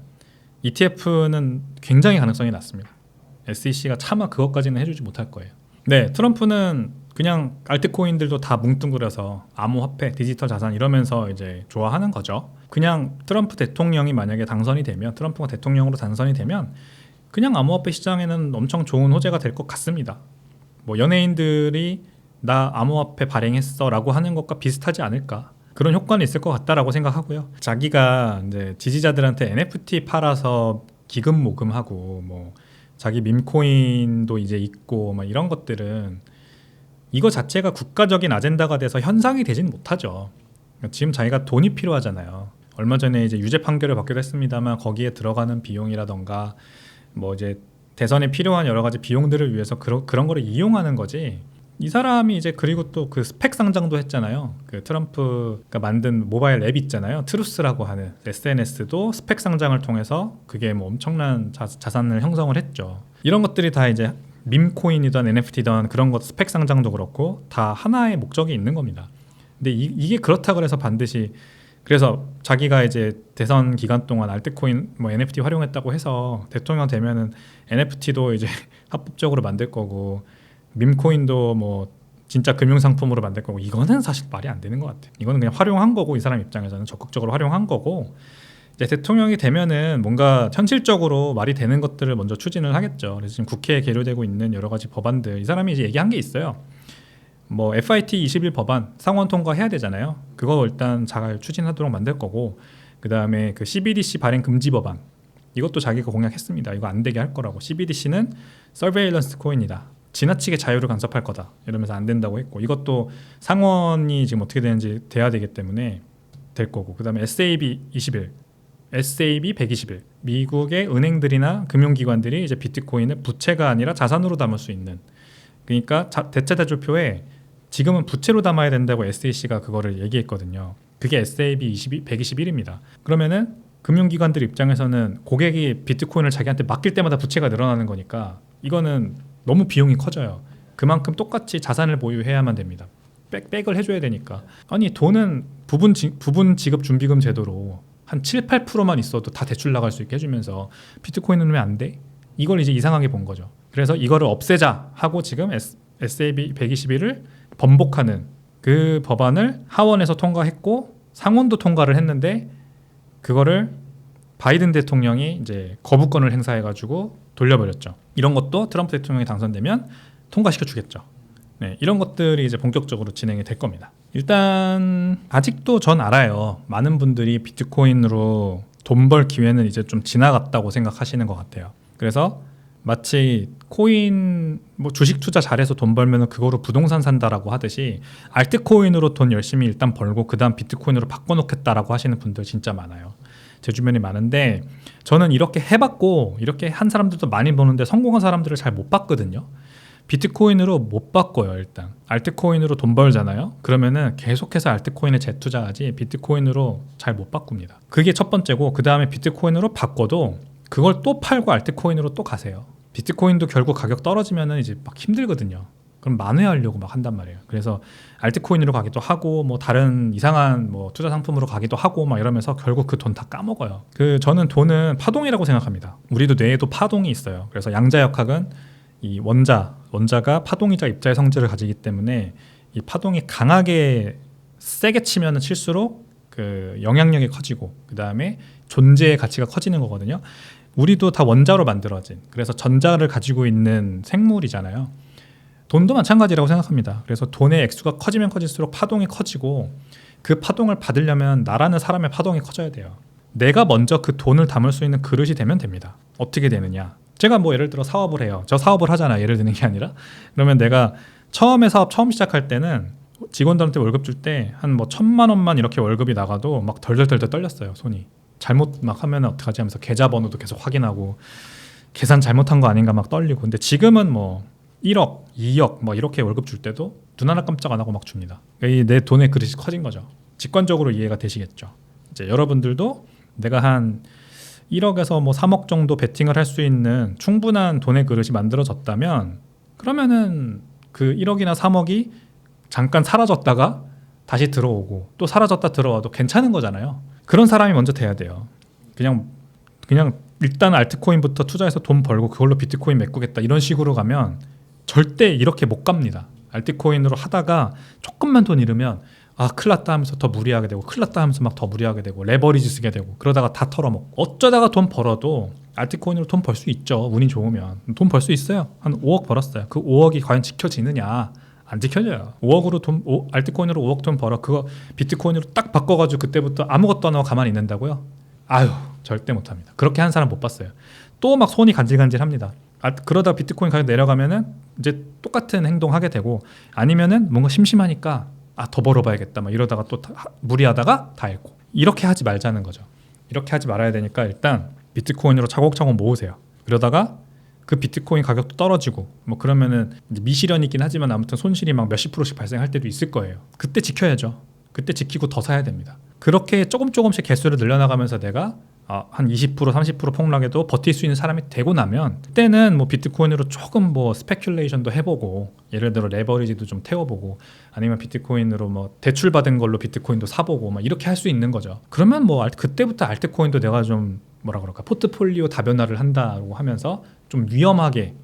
ETF는 굉장히 가능성이 낮습니다. SEC가 차마 그것까지는 해주지 못할 거예요. 네, 트럼프는 그냥 알트코인들도 다 뭉뚱그려서 암호화폐, 디지털 자산 이러면서 이제 좋아하는 거죠. 그냥 트럼프가 대통령으로 당선이 되면 그냥 암호화폐 시장에는 엄청 좋은 호재가 될 것 같습니다. 뭐 연예인들이 나 암호화폐 발행했어 라고 하는 것과 비슷하지 않을까, 그런 효과는 있을 것 같다라고 생각하고요. 자기가 이제 지지자들한테 NFT 팔아서 기금 모금하고 뭐 자기 밈코인도 이제 있고 막 이런 것들은 이거 자체가 국가적인 아젠다가 돼서 현상이 되지는 못하죠. 지금 자기가 돈이 필요하잖아요. 얼마 전에 이제 유죄 판결을 받기도 했습니다만 거기에 들어가는 비용이라던가 뭐 이제 대선에 필요한 여러 가지 비용들을 위해서 그런 거를 이용하는 거지. 이 사람이 이제 그리고 또 그 스펙 상장도 했잖아요. 그 트럼프가 만든 모바일 앱 있잖아요. 트루스라고 하는 SNS도 스펙 상장을 통해서 그게 뭐 엄청난 자산을 형성을 했죠. 이런 것들이 다 이제 밈코인이든 NFT든 그런 것 스펙 상장도 그렇고 다 하나의 목적이 있는 겁니다. 근데 이게 그렇다고 해서 반드시 그래서 자기가 이제 대선 기간 동안 알트코인 뭐 NFT 활용했다고 해서 대통령 되면은 NFT도 이제 합법적으로 만들 거고 밈코인도 뭐 진짜 금융상품으로 만들 거고 이거는 사실 말이 안 되는 것 같아요. 이거는 그냥 활용한 거고 이 사람 입장에서는 적극적으로 활용한 거고 이제 대통령이 되면은 뭔가 현실적으로 말이 되는 것들을 먼저 추진을 하겠죠. 그래서 지금 국회에 계류되고 있는 여러 가지 법안들 이 사람이 이제 얘기한 게 있어요. 뭐 FIT 21 법안 상원 통과해야 되잖아요. 그거 일단 잘 추진하도록 만들 거고 그 다음에 그 CBDC 발행 금지 법안 이것도 자기가 공약했습니다. 이거 안 되게 할 거라고. CBDC는 서베일런스 코인이다. 지나치게 자유를 간섭할 거다. 이러면서 안 된다고 했고 이것도 상원이 지금 어떻게 되는지 돼야 되기 때문에 될 거고 그 다음에 SAB 21 SAB 121 미국의 은행들이나 금융기관들이 이제 비트코인을 부채가 아니라 자산으로 담을 수 있는 그러니까 대체대조표에 지금은 부채로 담아야 된다고 SEC가 그거를 얘기했거든요. 그게 SAB 121입니다. 그러면은 금융기관들 입장에서는 고객이 비트코인을 자기한테 맡길 때마다 부채가 늘어나는 거니까 이거는 너무 비용이 커져요. 그만큼 똑같이 자산을 보유해야만 됩니다. 백을 해줘야 되니까. 아니 돈은 부분 지급 준비금 제도로 한 7, 8%만 있어도 다 대출 나갈 수 있게 해주면서 비트코인은 왜 안 돼? 이걸 이제 이상하게 본 거죠. 그래서 이거를 없애자 하고 지금 SAB 121을 번복하는 그 법안을 하원에서 통과했고 상원도 통과를 했는데 그거를 바이든 대통령이 이제 거부권을 행사해가지고 돌려버렸죠. 이런 것도 트럼프 대통령이 당선되면 통과시켜 주겠죠. 네, 이런 것들이 이제 본격적으로 진행이 될 겁니다. 일단 아직도 전 알아요. 많은 분들이 비트코인으로 돈 벌 기회는 이제 좀 지나갔다고 생각하시는 것 같아요. 그래서 마치 코인 뭐 주식 투자 잘해서 돈 벌면 그거로 부동산 산다라고 하듯이 알트코인으로 돈 열심히 일단 벌고 그다음 비트코인으로 바꿔놓겠다라고 하시는 분들 진짜 많아요. 제 주변에 많은데 저는 이렇게 해봤고 이렇게 한 사람들도 많이 보는데 성공한 사람들을 잘 못 봤거든요. 비트코인으로 못 바꿔요. 일단 알트코인으로 돈 벌잖아요. 그러면은 계속해서 알트코인에 재투자하지 비트코인으로 잘 못 바꿉니다. 그게 첫 번째고 그 다음에 비트코인으로 바꿔도 그걸 또 팔고 알트코인으로 또 가세요. 비트코인도 결국 가격 떨어지면은 이제 막 힘들거든요. 그럼 만회하려고 막 한단 말이에요. 그래서 알트코인으로 가기도 하고 뭐 다른 이상한 뭐 투자 상품으로 가기도 하고 막 이러면서 결국 그 돈 다 까먹어요. 저는 돈은 파동이라고 생각합니다. 우리도 뇌에도 파동이 있어요. 그래서 양자역학은 이 원자가 파동이자 입자의 성질을 가지기 때문에 이 파동이 강하게 세게 치면은 칠수록 그 영향력이 커지고 그 다음에 존재의 가치가 커지는 거거든요. 우리도 다 원자로 만들어진 그래서 전자를 가지고 있는 생물이잖아요. 돈도 마찬가지라고 생각합니다. 그래서 돈의 액수가 커지면 커질수록 파동이 커지고 그 파동을 받으려면 나라는 사람의 파동이 커져야 돼요. 내가 먼저 그 돈을 담을 수 있는 그릇이 되면 됩니다. 어떻게 되느냐? 제가 뭐 예를 들어 사업을 해요. 저 사업을 하잖아. 예를 드는 게 아니라 그러면 내가 사업 처음 시작할 때는 직원들한테 월급 줄 때 한 뭐 1,000만 원만 이렇게 월급이 나가도 막 덜덜덜덜 떨렸어요. 손이. 잘못 막 하면 어떡하지 하면서 계좌번호도 계속 확인하고 계산 잘못한 거 아닌가 막 떨리고. 근데 지금은 뭐 1억, 2억 뭐 이렇게 월급 줄 때도 눈 하나 깜짝 안 하고 막 줍니다. 내 돈의 그릇이 커진 거죠. 직관적으로 이해가 되시겠죠. 이제 여러분들도 내가 한 1억에서 뭐 3억 정도 베팅을 할 수 있는 충분한 돈의 그릇이 만들어졌다면 그러면은 그 1억이나 3억이 잠깐 사라졌다가 다시 들어오고 또 사라졌다 들어와도 괜찮은 거잖아요. 그런 사람이 먼저 돼야 돼요. 그냥 일단 알트코인부터 투자해서 돈 벌고 그걸로 비트코인 메꾸겠다 이런 식으로 가면 절대 이렇게 못 갑니다. 알트코인으로 하다가 조금만 돈 잃으면 큰일 났다 하면서 더 무리하게 되고 큰일 났다 하면서 막 더 무리하게 되고 레버리지 쓰게 되고 그러다가 다 털어먹고 어쩌다가 돈 벌어도 알트코인으로 돈 벌 수 있죠. 운이 좋으면 돈 벌 수 있어요. 한 5억 벌었어요. 그 5억이 과연 지켜지느냐? 안 지켜져요. 5억으로 알트코인으로 5억 돈 벌어 그거 비트코인으로 딱 바꿔가지고 그때부터 아무것도 안 하고 가만히 있는다고요? 아유 절대 못합니다. 그렇게 한 사람 못 봤어요. 또 막 손이 간질간질합니다. 그러다 비트코인 가격 내려가면은 이제 똑같은 행동하게 되고 아니면은 뭔가 심심하니까 더 벌어봐야겠다 막 이러다가 또 무리하다가 다 잃고 이렇게 하지 말자는 거죠. 이렇게 하지 말아야 되니까 일단 비트코인으로 차곡차곡 모으세요. 그러다가 그 비트코인 가격도 떨어지고 뭐 그러면은 이제 미시련이긴 하지만 아무튼 손실이 막 몇십 %씩 발생할 때도 있을 거예요. 그때 지켜야죠. 그때 지키고 더 사야 됩니다. 그렇게 조금씩 개수를 늘려나가면서 내가 한 20% 30% 폭락에도 버틸 수 있는 사람이 되고 나면 그때는 뭐 비트코인으로 조금 뭐 스페큘레이션도 해보고 예를 들어 레버리지도 좀 태워보고 아니면 비트코인으로 뭐 대출 받은 걸로 비트코인도 사보고 막 이렇게 할 수 있는 거죠. 그러면 뭐 그때부터 알트코인도 내가 좀 뭐라 그럴까 포트폴리오 다변화를 한다고 하면서 좀 위험하게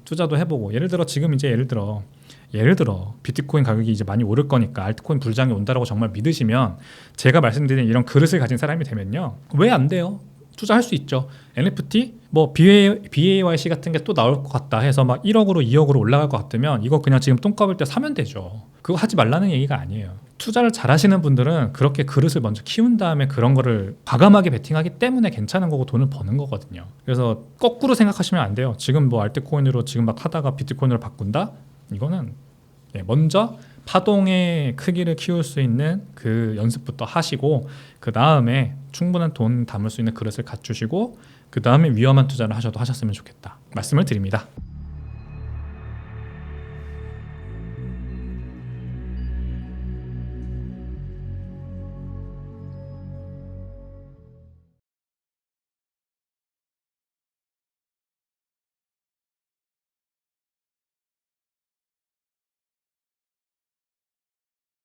투자도 해보고 예를 들어 지금 이제 예를 들어 비트코인 가격이 이제 많이 오를 거니까 알트코인 불장이 온다라고 정말 믿으시면 제가 말씀드린 이런 그릇을 가진 사람이 되면요 왜 안 돼요? 투자할 수 있죠. NFT 뭐 BAYC 같은 게 또 나올 것 같다 해서 막 1억으로 2억으로 올라갈 것 같으면 이거 그냥 지금 똥값을 때 사면 되죠. 그거 하지 말라는 얘기가 아니에요. 투자를 잘 하시는 분들은 그렇게 그릇을 먼저 키운 다음에 그런 거를 과감하게 베팅하기 때문에 괜찮은 거고 돈을 버는 거거든요. 그래서 거꾸로 생각하시면 안 돼요. 지금 뭐 알트코인으로 지금 막 하다가 비트코인으로 바꾼다? 이거는 먼저 파동의 크기를 키울 수 있는 그 연습부터 하시고 그 다음에 충분한 돈 담을 수 있는 그릇을 갖추시고 그 다음에 위험한 투자를 하셨으면 좋겠다 말씀을 드립니다.